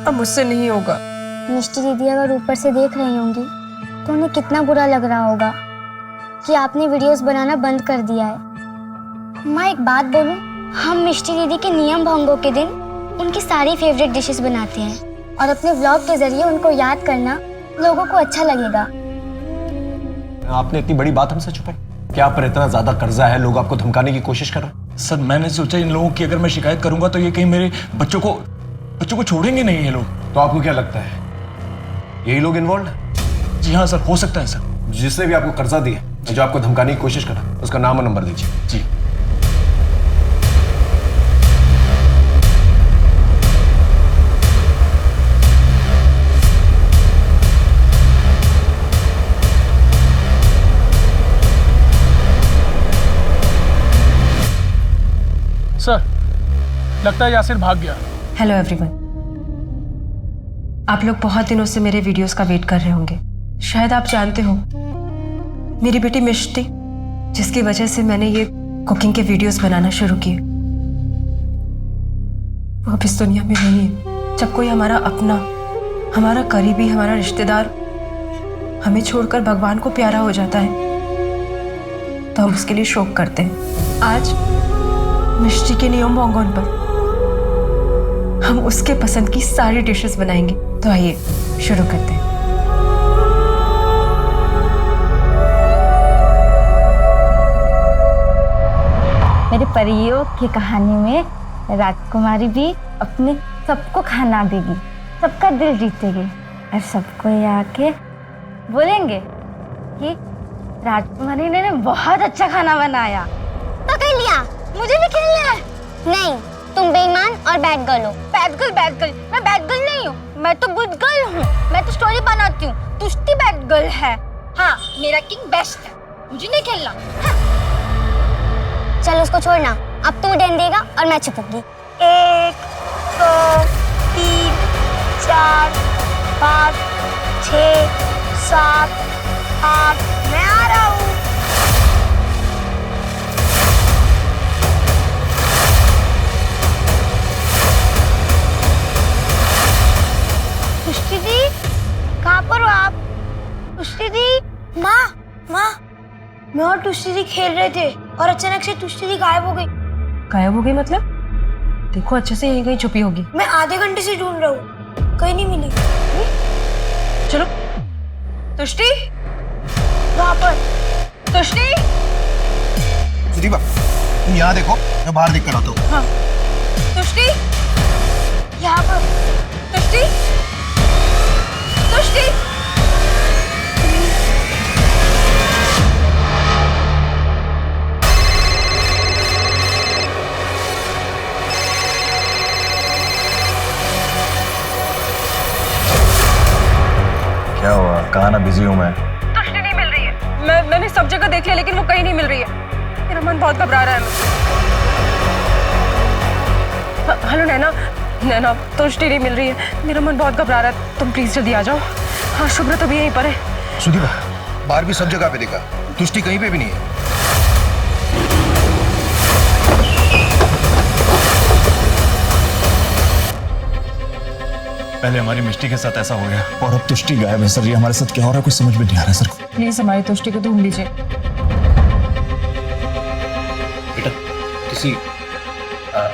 अब मुझसे नहीं होगा। मिष्टी दीदी अगर ऊपर से देख रही होंगी तो उन्हें कितना बुरा लग रहा होगा कि आपने वीडियोस बनाना बंद कर दिया है। माँ एक बात बोलूं, हम मिष्टी दीदी के नियम भंगों के दिन उनकी सारी फेवरेट डिशेस बनाते हैं, और अपने व्लॉग के जरिए उनको याद करना लोगों को अच्छा लगेगा। आपने इतनी बड़ी बात हमसे छुपाई? क्या आप पर इतना ज्यादा कर्जा है, लोग आपको धमकाने की कोशिश कर रहे हैं? सर मैंने सोचा इन लोगों की अगर मैं शिकायत करूंगा तो ये कहीं मेरे बच्चों को छोड़ेंगे नहीं ये लोग। तो आपको क्या लगता है यही लोग इन्वॉल्व है? जी हाँ सर, हो सकता है सर। जिसने भी आपको कर्जा दिया, जो आपको धमकाने की कोशिश करा, उसका नाम और नंबर दीजिए। जी। सर लगता है यासिर भाग गया। हेलो एवरीवन, आप लोग बहुत दिनों से मेरे वीडियोस का वेट कर रहे होंगे। शायद आप जानते हो, मेरी बेटी मिष्टी, जिसकी वजह से मैंने ये कुकिंग के वीडियोस बनाना शुरू किए, वो अब इस दुनिया में नहीं है। जब कोई हमारा अपना, हमारा करीबी, हमारा रिश्तेदार हमें छोड़कर भगवान को प्यारा हो जाता है तो हम उसके लिए शोक करते हैं। आज मिष्टी के नियम बोंगोन पर हम उसके पसंद की सारी डिशेस बनाएंगे। तो आइए शुरू करते हैं। मेरे परियों की कहानी में राजकुमारी भी अपने सबको खाना देगी, सबका दिल जीतेगी और सबको ये आके बोलेंगे कि राजकुमारी ने बहुत अच्छा खाना बनाया। पकड़ लिया, मुझे भी खेलना है। नहीं, तुम बेईमान और बैड गर्ल हो। Bad girl? मैं बैड गर्ल नहीं हूँ, मैं तो गुड गर्ल हूँ। मैं तो स्टोरी बनाती हूँ, तुष्टि बैड गर्ल है। हाँ, मेरा किंग बेस्ट है, मुझे नहीं खेलना। चलो उसको छोड़ना, अब तू डैन देगा और मैं छुपूंगी। 1 2 3 4 5 6 7 8 मैं आ रहा हूँ। तुष्टि दी, कहाँ पर हो आप? तुष्टि दी, माँ मैं और तुष्टि दी खेल रहे थे और अचानक से तुष्टि दी गायब हो गई। गायब हो गई मतलब? देखो अच्छे से, यहीं कहीं छुपी होगी। मैं आधे घंटे से ढूंढ रहा हूँ, कहीं नहीं मिली। चलो तुष्टि, वहाँ पर। तुष्टि, सुदीपा तुम यहाँ देखो, मैं बाहर देख कर आता हूँ। हाँ। तुष्टि, यहाँ पर। तुष्टि, तुष्टि, क्या हुआ? कहाँ ना बिजी हूँ मैं। तुष्टि नहीं मिल रही है। मैंने सब जगह देख लिया लेकिन वो कहीं नहीं मिल रही है। मेरा मन बहुत घबरा रहा है। हेलो नैना, तुष्टि नहीं मिल रही है। मेरा मन बहुत घबरा रहा है, तुम प्लीज जल्दी आ जाओ। हाँ, शुभ्रा तो भी यहीं पर है। सुदीपा, बाहर भी सब जगह पे देखा, तुष्टि कहीं पे भी नहीं है। पहले हमारी मिष्टी के साथ ऐसा हो गया और अब तुष्टि गायब है सर। ये हमारे साथ क्या हो रहा है, कुछ समझ में नहीं आ रहा है सर। प्लीज हमारी तुष्टि को ढूंढ लीजिए। बेटा, किसी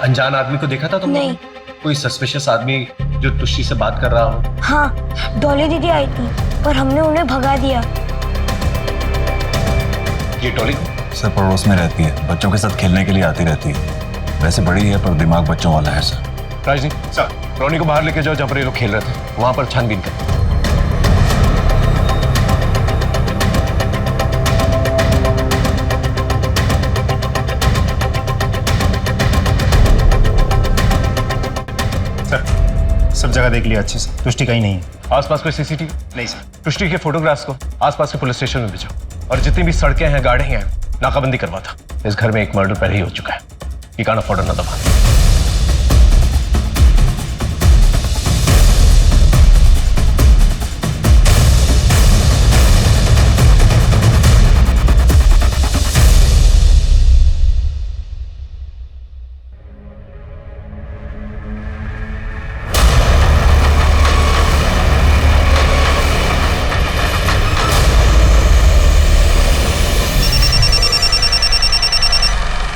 अनजान आदमी को देखा था तुमने? नहीं। कोई सस्पिशियस आदमी जो तुष्टि से बात कर रहा हो? हाँ, डॉली दीदी आई थी पर हमने उन्हें भगा दिया। ये डॉली सर पड़ोस में रहती है, बच्चों के साथ खेलने के लिए आती रहती है। वैसे बड़ी है पर दिमाग बच्चों वाला है सर। राजनी सर, रोनी को बाहर लेके जाओ जहाँ पर ये लोग खेल रहे थे, वहां पर छानबीन कर। सर, सब जगह देख लिया अच्छे से, तुष्टि कहीं नहीं है। आसपास कोई सीसीटीवी? नहीं सर। तुष्टि के फोटोग्राफ्स को आसपास के पुलिस स्टेशन में भेजो और जितनी भी सड़कें हैं, गाड़ियां हैं, नाकाबंदी करवा था। इस घर में एक मर्डर पहले ही हो चुका है। You can't afford another one.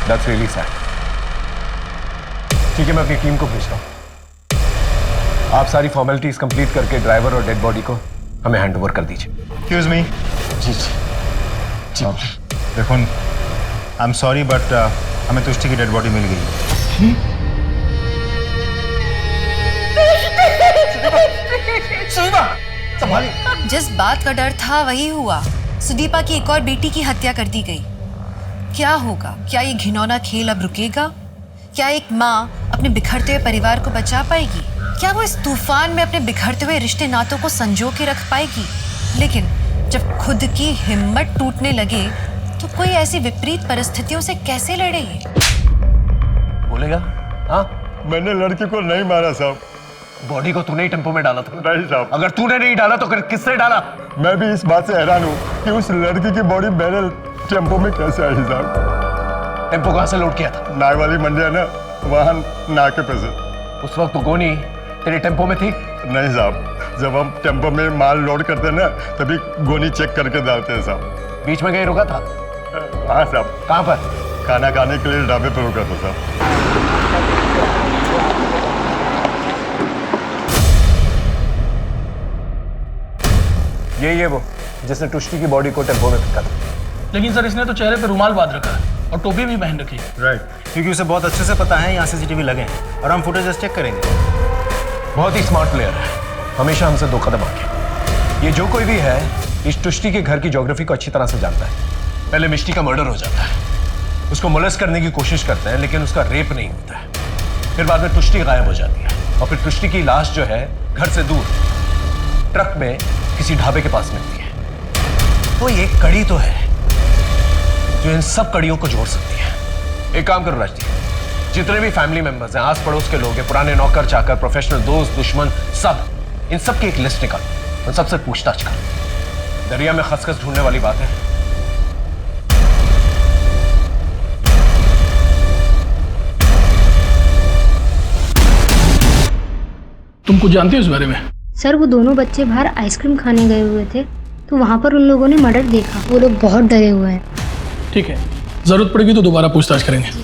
That's really sad. ठीक है, मैं अपनी टीम को भेज रहा हूँ। आप सारी फॉर्मेलिटीज कंप्लीट करके ड्राइवर और डेड बॉडी को हमें हैंड ओवर कर दीजिए। Excuse me. जी जी। देखो, आई एम सॉरी बट हमें तुष्टि की डेड बॉडी मिल गई। जिस बात का डर था वही हुआ। सुदीपा की एक और बेटी की हत्या कर दी गई। क्या होगा? क्या ये घिनौना खेल अब रुकेगा? क्या एक माँ अपने बिखरते हुए परिवार को बचा पाएगी? क्या वो इस तूफान में अपने बिखरते हुए रिश्ते नातों को संजो के रख पाएगी? लेकिन जब खुद की हिम्मत टूटने लगे तो कोई ऐसी विपरीत परिस्थितियों से कैसे लड़े? बोलेगा? हाँ, मैंने लड़की को नहीं मारा साहब। बॉडी को तूने ही टेम्पो में डाला था? नहीं साहब। अगर तूने नहीं डाला तो किसने डाला? मैं भी इस बात से हैरान हूँ कि उस लड़की की बॉडी मेरे टेम्पो में कैसे आई साहब। टेम्पो कहाँ से लोड किया था? नाई वाली मंडी है ना, वहाँ नाके पे से। उस वक्त तो गोनी तेरे टेम्पो में थी? नहीं साहब, जब हम टेम्पो में माल लोड करते हैं ना तभी गोनी चेक करके डालते हैं साहब। बीच में कहीं रुका था? हाँ साहब। कहाँ पर? खाना खाने के लिए ढाबे पर रुका था। ये वो जिसने टुष्टी की बॉडी को टेम्पो में फेंका था। लेकिन सर इसने तो चेहरे पे रुमाल बांध रखा है और टोपी भी पहन रखी है। राइट, क्योंकि उसे बहुत अच्छे से पता है यहाँ CCTV लगे हैं और हम फुटेज चेक करेंगे। बहुत ही स्मार्ट प्लेयर है, हमेशा हमसे 2 कदम आगे। ये जो कोई भी है इस टुष्टी के घर की ज्योग्राफी को अच्छी तरह से जानता है। पहले मिष्टी का मर्डर हो जाता है, उसको मोलेस्ट करने की कोशिश करते हैं लेकिन उसका रेप नहीं होता है। फिर बाद में टुष्टी गायब हो जाती है और फिर टुष्टी की लाश जो है घर से दूर ट्रक में किसी ढाबे के पास मिलती है। तो ये एक कड़ी तो है जो इन सब कड़ियों को जोड़ सकती है। एक काम करो राजदीप, जितने भी फैमिली मेंबर्स हैं, आस पड़ोस के लोग हैं, पुराने नौकर चाकर, प्रोफेशनल दोस्त, दुश्मन, सब इन सब की एक लिस्ट निकाल, उन सबसे पूछताछ कर। दरिया में खसखस ढूंढने वाली बात है। तुम कुछ जानते हो इस बारे में? सर वो दोनों बच्चे बाहर आइसक्रीम खाने गए हुए थे तो वहाँ पर उन लोगों ने मर्डर देखा। वो लोग बहुत डरे हुए हैं। ठीक है, जरूरत पड़ेगी तो दोबारा पूछताछ करेंगे। सर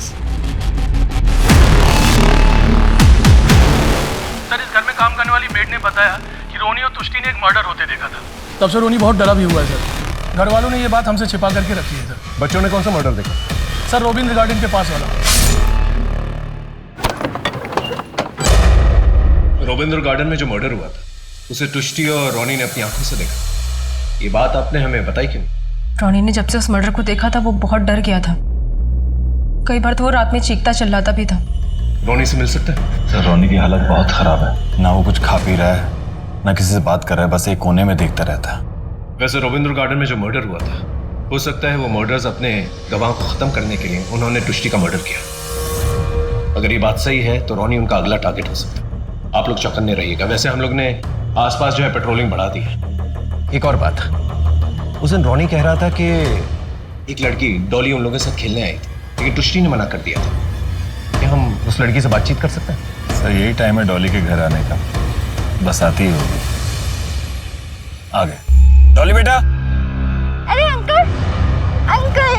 इस घर में काम करने वाली मेड ने बताया कि रोनी और तुष्टी ने एक मर्डर होते देखा था। तब से रोनी बहुत डरा भी हुआ है सर। घर वालों ने ये बात हमसे छिपा करके रखी है सर। बच्चों ने कौन सा मर्डर देखा? सर रोबिन गार्डन के पास वाला। रोबिंद्र गार्डन में जो मर्डर हुआ था उसे टुष्टी और रोनी ने अपनी आंखों से देखा। ये बात आपने हमें बताई क्यों? रोनी ने जब से उस मर्डर को देखा था वो बहुत डर गया था। कई बार तो वो रात में चीखता चिल्लाता भी था। रोनी से मिल सकता है? सर रोनी की हालत बहुत खराब है, ना वो कुछ खा पी रहा है ना किसी से बात कर रहा है, बस एक कोने में देखता रहता है। वैसे रोबिंद्र गार्डन में जो मर्डर हुआ था हो सकता है वो मर्डर्स अपने गवाह को खत्म करने के लिए उन्होंने टुष्टी का मर्डर किया। अगर ये बात सही है तो रोनी उनका अगला टारगेट हो सकता है। आप लोग चौकन्ने रहिएगा। वैसे हम लोग ने आसपास जो है पेट्रोलिंग बढ़ा दी है। एक और बात, उस दिन रोनी कह रहा था कि एक लड़की डॉली उन लोगों के साथ खेलने आई थी लेकिन टुष्टी ने मना कर दिया था। क्या हम उस लड़की से बातचीत कर सकते हैं? सर यही टाइम है डॉली के घर आने का, बस आती ही होगी। आ गए डॉली बेटा। अरे अंकल, अंकल,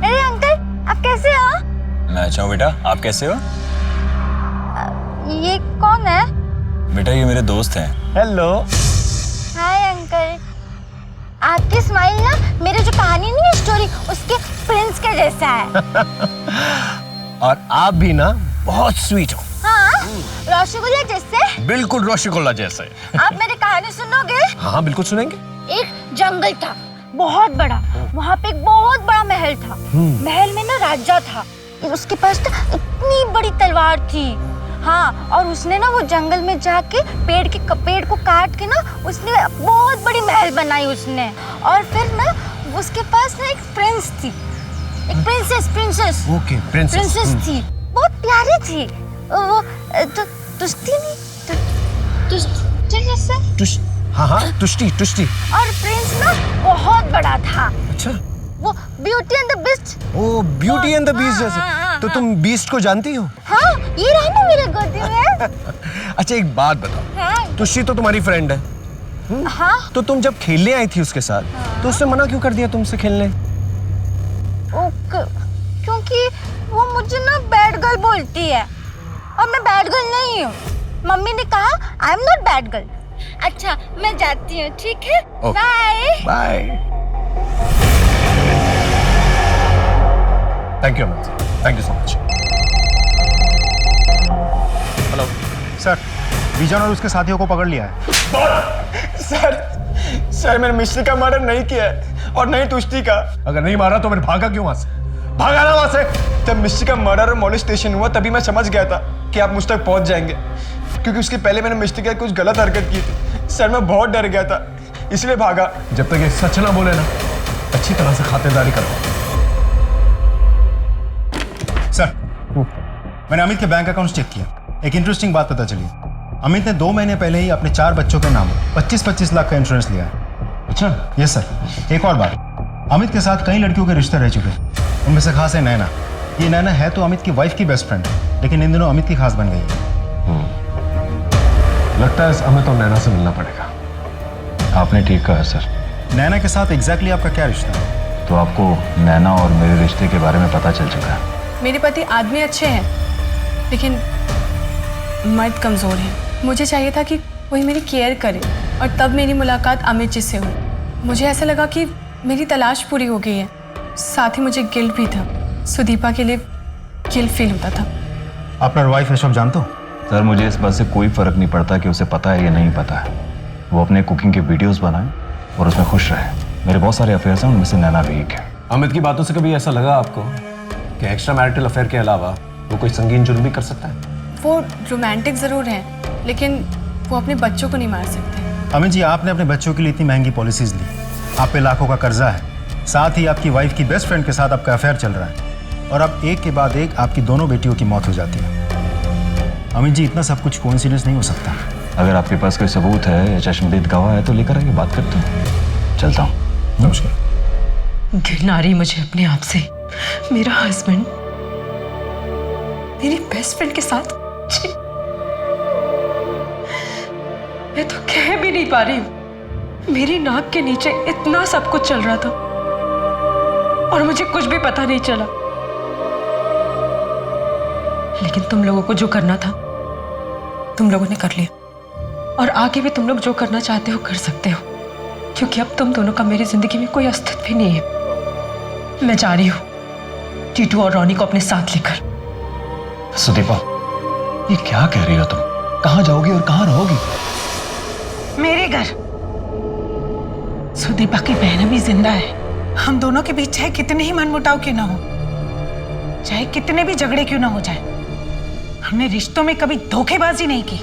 अरे अंकल आप कैसे हो? मैं अच्छा हूँ बेटा, आप कैसे हो? ये कौन है? बेटा ये मेरे दोस्त हैं। हेलो। हाय अंकल, आपकी स्माइल ना मेरे जो कहानी नहीं है स्टोरी उसके प्रिंस के जैसा है। और आप भी ना बहुत स्वीट हो। हाँ, रसगुल्ला जैसे। बिल्कुल रसगुल्ला जैसे। आप मेरी कहानी सुनोगे? हाँ बिल्कुल सुनेंगे। एक जंगल था बहुत बड़ा, वहाँ पे एक बहुत बड़ा महल था। महल में ना राजा था, उसके पास ना इतनी बड़ी तलवार थी। हाँ, और उसने ना वो जंगल में जाके पेड़ को काट के ना उसने बहुत बड़ी महल बनाई उसने। और फिर ना उसके पास ना एक प्रिंस थी, एक प्रिंसेस। ओके, प्रिंसेस थी, बहुत प्यारी थी वो। तुष्टी नहीं, तुष्टी जैसे। हाँ टुष्टी। और प्रिंस ना बहुत बड़ा था। अच्छा, वो beauty and the beast. Oh beauty and the beast जैसे। तो तुम बीस्ट को जानती हो? हाँ, ये रहा ना मेरे गोदी में। अच्छा एक बात बताओ, हाँ। टुष्टी तो तुम्हारी फ्रेंड है। हाँ। तो तुम जब खेलने आई थी उसके साथ तो उसने मना क्यों कर दिया तुमसे खेलने? क्योंकि वो मुझे ना बैड गर्ल बोलती है और मैं बैड गर्ल नहीं हूँ। मम्मी ने कहा I am not bad girl. अच्छा मैं जाती हूँ, ठीक है? Bye bye. Thank you Amit, thank you so much. Hello sir, विजन और उसके साथियों को पकड़ लिया है। सर मैंने मिश्री का मर्डर नहीं किया है और नहीं टुष्टी का। अगर नहीं मारा तो फिर भागा क्यों वहां से? भागा ना वहां से। जब मिश्री का मर्डर और मोलेस्टेशन हुआ तभी मैं समझ गया था कि आप मुझ तक पहुंच जाएंगे, क्योंकि उसके पहले मैंने मिश्री के कुछ गलत हरकत की थी। सर मैं बहुत डर गया था इसलिए भागा। जब तक ये सच ना बोले ना अच्छी तरह से खातिरदारी करो। सर मैंने अमित के बैंक अकाउंट चेक किया, एक इंटरेस्टिंग बात पता चली। अमित ने 2 महीने पहले ही अपने 4 बच्चों के नाम 25-25 लाख का इंश्योरेंस लिया है। अच्छा यस सर। एक और बात, अमित के साथ कई लड़कियों के रिश्ते रह चुके हैं, उनमें से खास है नैना। ये नैना है तो अमित की वाइफ की बेस्ट फ्रेंड है, लेकिन इन दिनों अमित की खास बन गई है। लगता है अमित और नैना से मिलना पड़ेगा। आपने ठीक कहा सर। नैना के साथ एग्जैक्टली आपका क्या रिश्ता है? तो आपको नैना और मेरे रिश्ते के बारे में पता चल चुका है। मेरे पति आदमी अच्छे हैं, लेकिन मर्द कमज़ोर है। मुझे चाहिए था कि कोई मेरी केयर करे, और तब मेरी मुलाकात अमित जी से हुई। मुझे ऐसा लगा कि मेरी तलाश पूरी हो गई है। साथ ही मुझे गिल्ट भी था। सुदीपा के लिए गिल्ट फील होता था। आपका वाइफ है, सब जानते हो? सर, मुझे इस बात से कोई फर्क नहीं पड़ता कि उसे पता है या नहीं पता है। वो अपने कुकिंग के वीडियोस बनाए और उसमें खुश रहे। मेरे बहुत सारे अफेयर्स हैं, उनमें से नैना भी एक है। अमित की बातों से कभी ऐसा लगा आपको कि एक्स्ट्रा मैरिटल अफेयर के अलावा वो कोई संगीन जुर्म भी कर सकता है? वो रोमांटिक ज़रूर हैं, लेकिन वो अपने बच्चों को नहीं मार सकते। अमित जी, आपने अपने बच्चों के लिए इतनी महंगी पॉलिसीज ली, आप पे लाखों का कर्जा है, साथ ही आपकी वाइफ की बेस्ट फ्रेंड के साथ आपका अफेयर चल रहा है, और अब एक के बाद एक आपकी दोनों बेटियों की मौत हो जाती है। अमित जी, इतना सब कुछ कोइंसिडेंस नहीं हो सकता। अगर आपके पास कोई सबूत है या चश्मदीद गवाह है तो लेकर आइए, बात करते हैं। चलता हूँ। नमस्कार। घृणा आ रही मुझे अपने आप से। मेरा हस्बैंड मेरी बेस्ट फ्रेंड के साथ, छी, मैं तो कह भी नहीं पा रही हूँ। मेरी नाक के नीचे इतना सब कुछ चल रहा था और मुझे कुछ भी पता नहीं चला। लेकिन तुम लोगों को जो करना था तुम लोगों ने कर लिया, और आगे भी तुम लोग जो करना चाहते हो कर सकते हो, क्योंकि अब तुम दोनों का मेरी जिंदगी में कोई अस्तित्व ही नहीं है। मैं जा रही हूँ टीटू और रोनी को अपने साथ लेकर। सुदीपा, ये क्या कह रही हो तुम? कहाँ जाओगी और कहाँ रहोगी? मेरे घर। सुदीपा की बहन भी जिंदा है। हम दोनों के बीच चाहे कितने ही मनमुटाव क्यों ना हो, चाहे कितने भी झगड़े क्यों ना हो जाए, हमने रिश्तों में कभी धोखेबाजी नहीं की।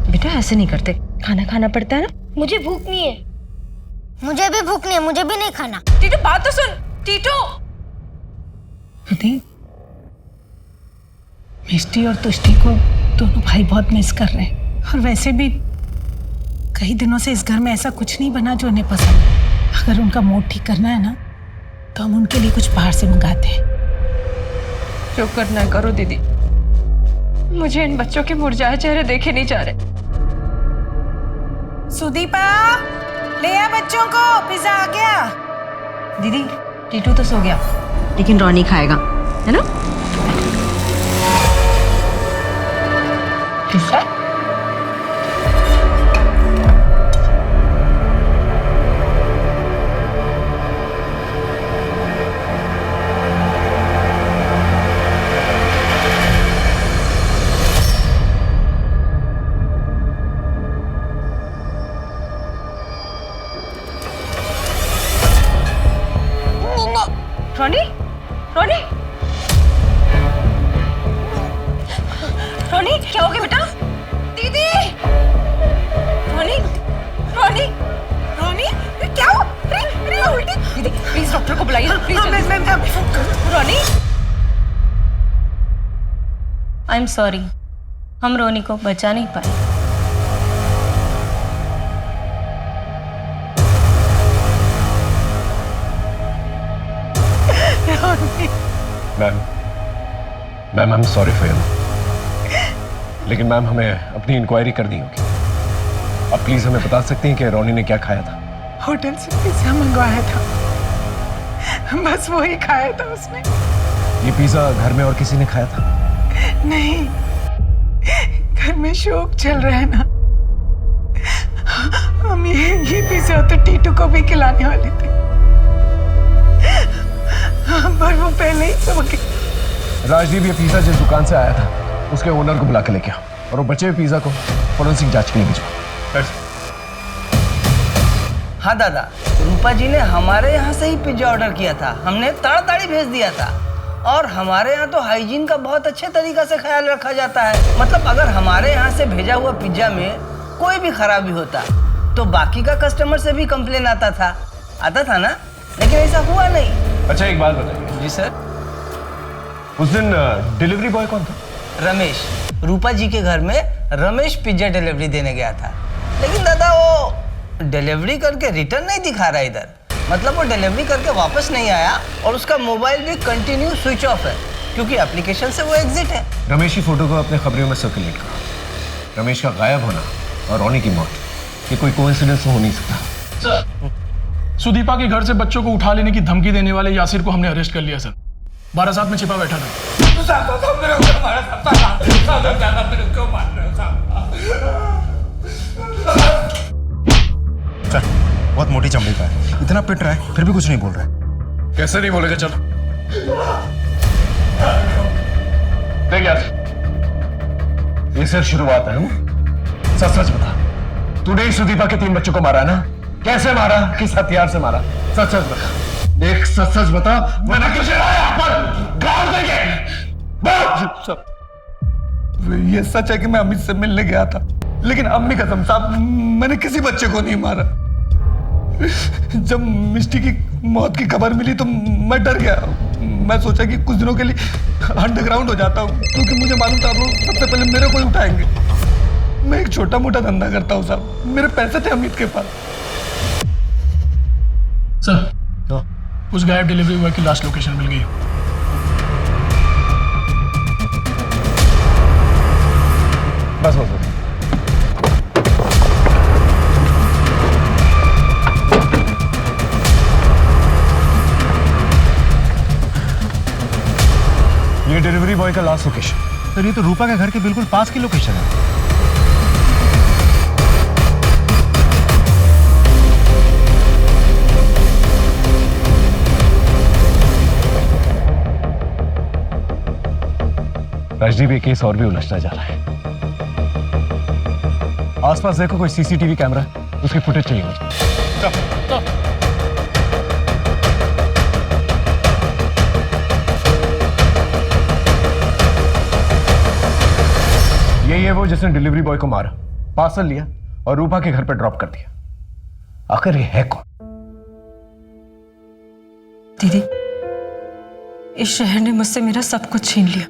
बेटा, ऐसे नहीं करते, खाना खाना पड़ता है ना। मुझे भूख नहीं है। मुझे भी भूख नहीं है, मुझे भी नहीं खाना। टीटू, बात तो सुन। टीटू, मिष्टी और तुष्टी को दोनों भाई बहुत मिस कर रहे हैं, और वैसे भी कई दिनों से इस घर में ऐसा कुछ नहीं बना जो उन्हें पसंद है। अगर उनका मूड ठीक करना है ना, तो हम उनके लिए कुछ बाहर से मंगाते हैं। जो करना है करो दीदी, मुझे इन बच्चों के मुरझाए चेहरे देखे नहीं जा रहे। सुदीपा, ले आ बच्चों को, पिज्जा आ गया। दीदी, टीटू तो सो गया, लेकिन रोनी खाएगा, है ना? पिज्जा? रोनी, रोनी, रोनी, क्या हो गया बेटा? दीदी, रोनी, रोनी, रोनी, क्या हो? अरे उल्टी। दीदी, प्लीज डॉक्टर को बुलाइए, please. Ronnie, I am sorry, हम रोनी को बचा नहीं पाए। Ma'am I am sorry for you, लेकिन मैम हमें अपनी इंक्वायरी करनी होगी। आप प्लीज हमें बता सकती हैं कि रोनी ने क्या खाया था? होटल से पिज्जा मंगवाया था, बस वही खाया था उसने। ये पिज्जा घर में और किसी ने खाया था? नहीं, घर में शोक चल रहा है ना, हम ये पिज्जा तो टीटू को भी खिलाने वाले थे, पर वो पहले ही सो गई। राजदीप, ये पिज्जा जिस दुकान से आया था उसके ओनर को बुला के लेके आओ, और वो बचे हुए पिज्जा को फोरेंसिक जांच के लिए भिजवाओ। हाँ दादा, रूपा जी ने हमारे यहाँ से ही पिज्जा ऑर्डर किया था, हमने ताड़ाताड़ी भेज दिया था। और हमारे यहाँ तो हाइजीन का बहुत अच्छे तरीका से ख्याल रखा जाता है। मतलब अगर हमारे यहाँ से भेजा हुआ पिज्जा में कोई भी खराबी होता तो बाकी का कस्टमर से भी कंप्लेन आता था ना, लेकिन ऐसा हुआ नहीं। अच्छा, एक बात बताइए। जी सर। उस दिन डिलीवरी बॉय कौन था? रमेश रूपा जी के घर में रमेश पिज्जा डिलीवरी देने गया था, लेकिन दादा वो डिलीवरी करके रिटर्न नहीं दिखा रहा इधर। मतलब वो डिलीवरी करके वापस नहीं आया और उसका मोबाइल भी कंटिन्यू स्विच ऑफ है क्योंकि एप्लीकेशन से वो एग्जिट है। रमेश की फोटो को अपने खबरों में सर्कुलेट करो। रमेश का गायब होना और रोनी की मौत ये कोई कोइंसिडेंस हो नहीं सकता। सर, सुदीपा के घर से बच्चों को उठा लेने की धमकी देने वाले यासिर को हमने अरेस्ट कर लिया सर। 12/7 में छिपा बैठा था। सर, बहुत मोटी चमड़ी का है, इतना पिट रहा है फिर भी कुछ नहीं बोल रहा है। कैसे नहीं बोलेगा? चल देख यार, ये सिर्फ शुरुआत है। सच सच बता, तूने ही सुदीपा के 3 बच्चों को मारा है ना? कैसे मारा, किस हथियार से मारा? सच सच बता। देख सच सच बता, मैंने तुझे लाया पर गाड़ देंगे। ये सच है कि मैं अमित से मिलने गया था, लेकिन अम्मी कसम साहब मैंने किसी बच्चे को नहीं मारा। जब मिष्टी की मौत की खबर मिली तो मैं डर गया। मैं सोचा कि कुछ दिनों के लिए अंडरग्राउंड हो जाता हूँ, क्योंकि मुझे मालूम था आप लोग सबसे पहले मेरे को ही उठाएंगे। मैं एक छोटा मोटा धंधा करता हूँ साहब, मेरे पैसे थे अमित के पास। सर, उस गायब डिलीवरी बॉय की लास्ट लोकेशन मिल गई। बस बस। ये डिलीवरी बॉय का लास्ट लोकेशन। सर, ये तो रूपा के घर के बिल्कुल पास की लोकेशन है। राजदीप, ये केस और भी उलझता जा रहा है। आसपास देखो कोई सीसीटीवी कैमरा, उसकी फुटेज चाहिए मुझे। यही है वो जिसने डिलीवरी बॉय को मारा, पार्सल लिया और रूपा के घर पर ड्रॉप कर दिया। आखिर ये है कौन? दीदी, इस शहर ने मुझसे मेरा सब कुछ छीन लिया।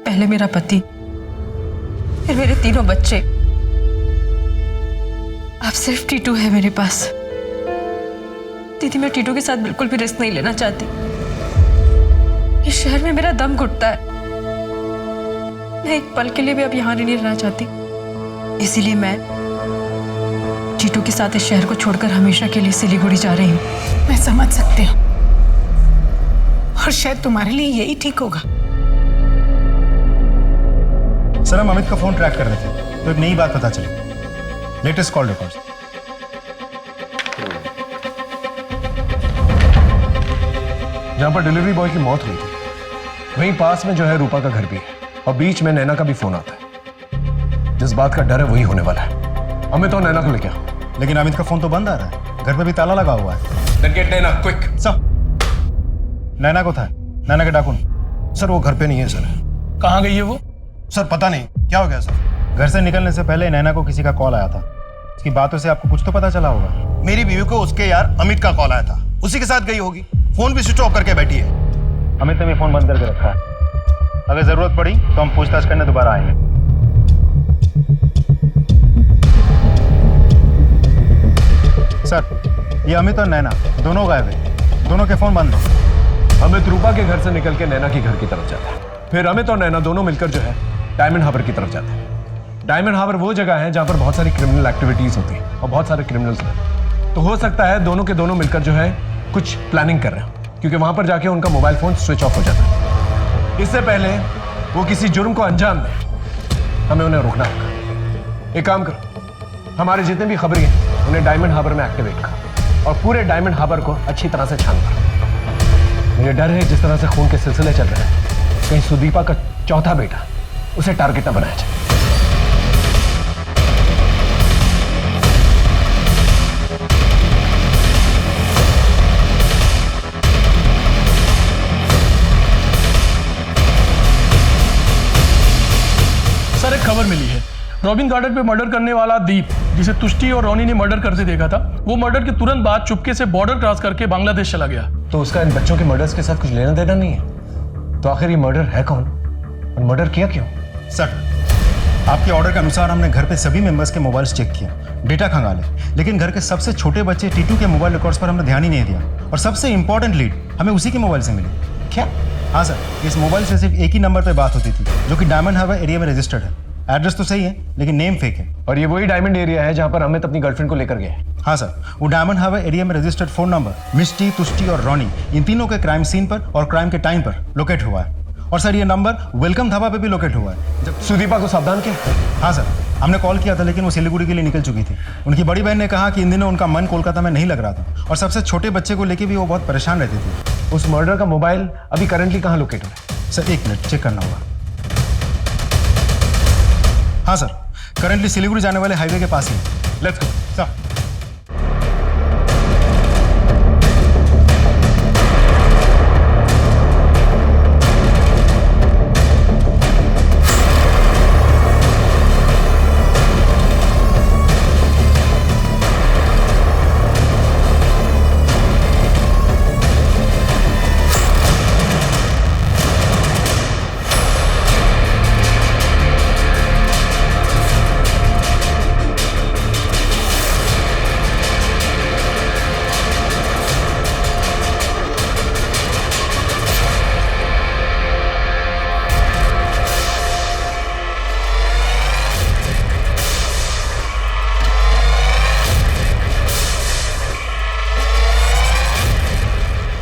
पहले मेरा पति, फिर मेरे 3 बच्चे, अब सिर्फ टीटू है मेरे पास। दीदी, मैं टीटू के साथ बिल्कुल भी रिस्क नहीं लेना चाहती। इस शहर में मेरा दम घुटता है। मैं एक पल के लिए भी अब यहाँ नहीं रहना चाहती। इसीलिए मैं टीटू के साथ इस शहर को छोड़कर हमेशा के लिए सिलीगुड़ी जा रही हूँ। मैं समझ सकती हूँ और शायद तुम्हारे लिए यही ठीक होगा। सर, हम अमित का फोन ट्रैक कर रहे थे तो एक नई बात पता चली। Latest call records. जहां पर डिलीवरी बॉय की मौत हुई थी वहीं पास में जो है रूपा का घर भी है और बीच में नैना का भी फोन आता है। जिस बात का डर है वही होने वाला है। अमित और नैना को लेके आओ। लेकिन अमित का फोन तो बंद आ रहा है, घर पे भी ताला लगा हुआ है। Then get नैना, quick। सर, नैना को था, नैना के डाकुन। सर, वो घर पे नहीं है सर। कहाँ गई है वो? सर, पता नहीं क्या हो गया सर। घर से निकलने से पहले नैना को किसी का कॉल आया था। उसकी बातों से आपको कुछ तो पता चला होगा। मेरी बीवी को उसके यार अमित का कॉल आया था, उसी के साथ गई होगी। फोन भी स्विच ऑफ करके बैठी है। अमित ने भी फोन बंद करके रखा है। अगर जरूरत पड़ी तो हम पूछताछ करने दोबारा आएंगे। सर, ये अमित और नैना दोनों गायब है, दोनों के फोन बंद हैं। अमित रूपा के घर से निकल के नैना के घर की तरफ जाता है, फिर अमित और नैना दोनों मिलकर जो है डायमंड हार्बर की तरफ जाते हैं। डायमंड हार्बर वो जगह है जहां पर बहुत सारी क्रिमिनल एक्टिविटीज होती है और बहुत सारे क्रिमिनल्स हैं। तो हो सकता है दोनों के दोनों मिलकर जो है कुछ प्लानिंग कर रहे हो, क्योंकि वहां पर जाके उनका मोबाइल फोन स्विच ऑफ हो जाता है। इससे पहले वो किसी जुर्म को अंजाम दें, हमें उन्हें रोकना होगा। एक काम करो, हमारे जितने भी खबरी हैं उन्हें डायमंड हार्बर में एक्टिवेट करो और पूरे डायमंड हार्बर को अच्छी तरह से छान करो। मुझे डर है जिस तरह से खून के सिलसिले चल रहे हैं, कहीं सुदीपा का चौथा बेटा उसे टारगेट न बनाया जाए। सर, एक खबर मिली है। रॉबिन गार्डन पे मर्डर करने वाला दीप, जिसे तुष्टि और रोनी ने मर्डर करते देखा था, वो मर्डर के तुरंत बाद चुपके से बॉर्डर क्रॉस करके बांग्लादेश चला गया। तो उसका इन बच्चों के मर्डर्स के साथ कुछ लेना देना नहीं है। तो आखिर ये मर्डर है कौन और मर्डर किया क्यों? सर, आपके ऑर्डर के अनुसार हमने घर पे सभी मेंबर्स के मोबाइल्स चेक किया, डेटा खंगाले, लेकिन घर के सबसे छोटे बच्चे टीटू के मोबाइल रिकॉर्ड्स पर हमने ध्यान ही नहीं दिया और सबसे इंपॉर्टेंट लीड हमें उसी के मोबाइल से मिली। क्या? हाँ सर, इस मोबाइल से सिर्फ एक ही नंबर पे बात होती थी जो कि डायमंड हार्बर एरिया में रजिस्टर्ड है। एड्रेस तो सही है लेकिन नेम फेक है। और ये वही डायमंड एरिया है जहाँ पर अमित अपनी गर्लफ्रेंड को लेकर गया है। हाँ सर, वो डायमंड हार्बर एरिया में रजिस्टर्ड फोन नंबर मिष्टी, तुष्टी और रॉनी, इन तीनों के क्राइम सीन पर और क्राइम के टाइम पर लोकेट हुआ है। और सर ये नंबर वेलकम धाबा पे भी लोकेट हुआ है। जब सुदीपा को सावधान किया? हाँ सर, हमने कॉल किया था लेकिन वो सिलीगुड़ी के लिए निकल चुकी थी। उनकी बड़ी बहन ने कहा कि इन दिनों उनका मन कोलकाता में नहीं लग रहा था और सबसे छोटे बच्चे को लेकर भी वो बहुत परेशान रहती थी। उस मर्डर का मोबाइल अभी करंटली कहाँ लोकेट है? सर एक मिनट चेक करना होगा। हाँ सर, करंटली सिलीगुड़ी जाने वाले हाईवे के पास ही। Let's go sir.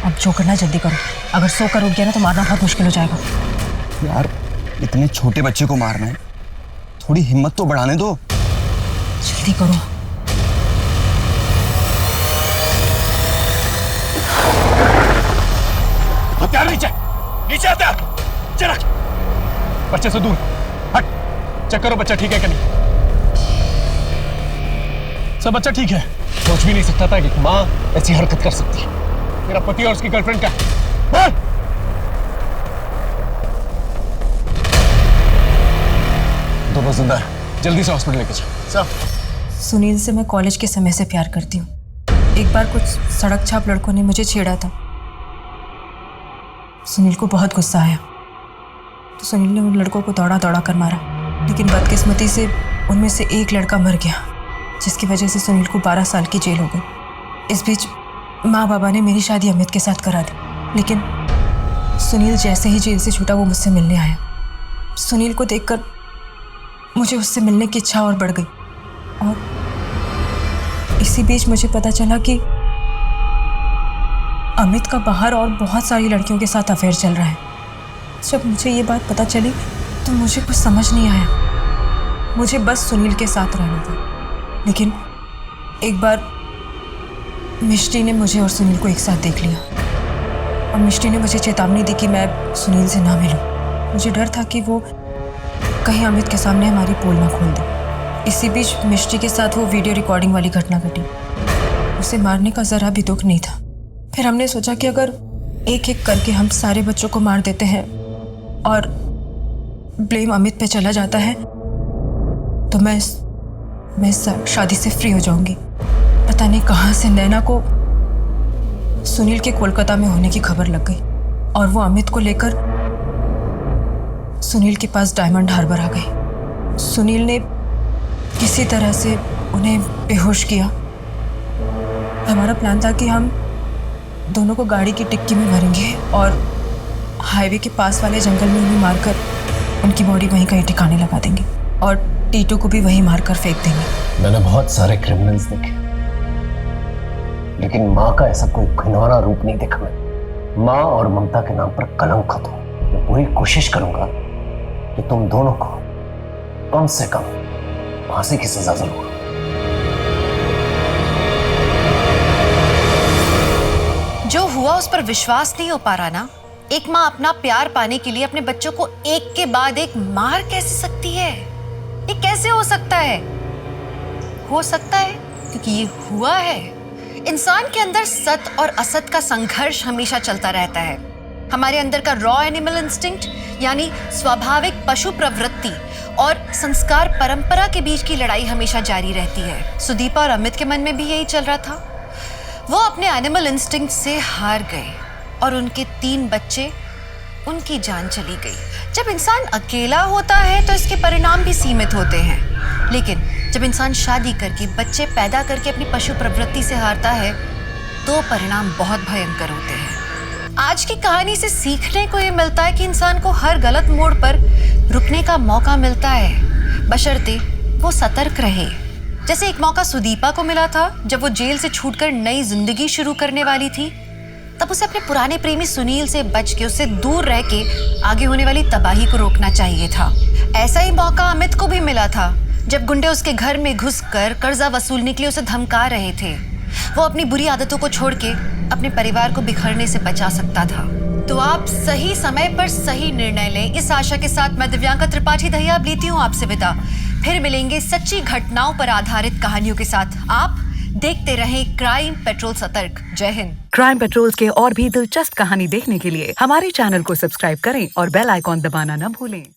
अब जो करना जल्दी करो, अगर 100 करोड़ गया ना तो मारना बहुत मुश्किल हो जाएगा। यार इतने छोटे बच्चे को मारना है, थोड़ी हिम्मत तो बढ़ाने दो। जल्दी करो। हथियार नीचे, नीचे हथियार, चला। बच्चे से दूर हट, चेक करो बच्चा ठीक है कि नहीं। सब बच्चा ठीक है। सोच भी नहीं सकता था कि माँ ऐसी हरकत कर सकती है। मेरा पति और उसकी गर्लफ्रेंड का दोनों जिंदा है, जल्दी से हॉस्पिटल लेके जाओ। सुनील से मैं कॉलेज के समय से प्यार करती हूँ। एक बार कुछ सड़क छाप लड़कों ने मुझे छेड़ा था। सुनील को बहुत गुस्सा आया तो सुनील ने उन लड़कों को दौड़ा दौड़ा कर मारा, लेकिन बदकिस्मती से उनमें से एक लड़का मर गया, जिसकी वजह से सुनील को 12 साल की जेल हो गई। इस बीच माँ बाबा ने मेरी शादी अमित के साथ करा दी, लेकिन सुनील जैसे ही जेल से छूटा वो मुझसे मिलने आया। सुनील को देखकर मुझे उससे मिलने की इच्छा और बढ़ गई और इसी बीच मुझे पता चला कि अमित का बाहर और बहुत सारी लड़कियों के साथ अफेयर चल रहा है। जब मुझे ये बात पता चली तो मुझे कुछ समझ नहीं आया। मुझे बस सुनील के साथ रहना था, लेकिन एक बार मिष्टी ने मुझे और सुनील को एक साथ देख लिया और मिष्टी ने मुझे चेतावनी दी कि मैं सुनील से ना मिलूं। मुझे डर था कि वो कहीं अमित के सामने हमारी पोल ना खोल दे। इसी बीच मिष्टी के साथ वो वीडियो रिकॉर्डिंग वाली घटना घटी। उसे मारने का जरा भी दुख नहीं था। फिर हमने सोचा कि अगर एक एक करके हम सारे बच्चों को मार देते हैं और ब्लेम अमित पे चला जाता है तो मैं शादी से फ्री हो जाऊंगी। पता नहीं कहाँ से नैना को सुनील के कोलकाता में होने की खबर लग गई और वो अमित को लेकर सुनील के पास डायमंड हार्बर आ गई। सुनील ने किसी तरह से उन्हें बेहोश किया। हमारा प्लान था कि हम दोनों को गाड़ी की डिक्की में भरेंगे और हाईवे के पास वाले जंगल में उन्हें मारकर उनकी बॉडी वहीं कहीं ठिकाने लगा देंगे और टीटू को भी वहीं मारकर फेंक देंगे। मैंने बहुत सारे क्रिमिनल्स देखे, लेकिन माँ का ऐसा कोई घिनौना रूप नहीं देखा मैं। माँ और ममता के नाम पर कलंक हो। मैं पूरी कोशिश करूंगा कि तुम दोनों को कम से कम फांसी की सजा जरूर। जो हुआ उस पर विश्वास नहीं हो पा रहा ना। एक माँ अपना प्यार पाने के लिए अपने बच्चों को एक के बाद एक मार कैसे सकती है? ये कैसे हो सकता है? हो सकता है क्योंकि ये हुआ है। इंसान के अंदर सत और असत का संघर्ष हमेशा चलता रहता है। हमारे अंदर का रॉ एनिमल इंस्टिंक्ट यानी स्वाभाविक पशु प्रवृत्ति और संस्कार परंपरा के बीच की लड़ाई हमेशा जारी रहती है। सुदीपा और अमित के मन में भी यही चल रहा था। वो अपने एनिमल इंस्टिंक्ट से हार गए और उनके 3 बच्चे, उनकी जान चली गई। जब इंसान अकेला होता है तो इसके परिणाम भी सीमित होते हैं, लेकिन जब इंसान शादी करके बच्चे पैदा करके अपनी पशु प्रवृत्ति से हारता है तो परिणाम बहुत भयंकर होते हैं। आज की कहानी से सीखने को ये मिलता है कि इंसान को हर गलत मोड़ पर रुकने का मौका मिलता है, बशर्ते वो सतर्क रहे। जैसे एक मौका सुदीपा को मिला था जब वो जेल से छूटकर नई जिंदगी शुरू करने वाली थी, तब उसे अपने पुराने प्रेमी सुनील से बच के, उससे दूर रह के आगे होने वाली तबाही को रोकना चाहिए था। ऐसा ही मौका अमित को भी मिला था जब गुंडे उसके घर में घुसकर कर्जा वसूलने के लिए उसे धमका रहे थे। वो अपनी बुरी आदतों को छोड़ के अपने परिवार को बिखरने से बचा सकता था। तो आप सही समय पर सही निर्णय लें, इस आशा के साथ मैं दिव्यांका त्रिपाठी दहिया लेती हूँ आपसे विदा। फिर मिलेंगे सच्ची घटनाओं पर आधारित कहानियों के साथ। आप देखते रहें क्राइम पेट्रोल सतर्क। जय हिंद। क्राइम पेट्रोल के और भी दिलचस्प कहानी देखने के लिए हमारे चैनल को सब्सक्राइब करें और बेल आइकॉन दबाना न भूलें।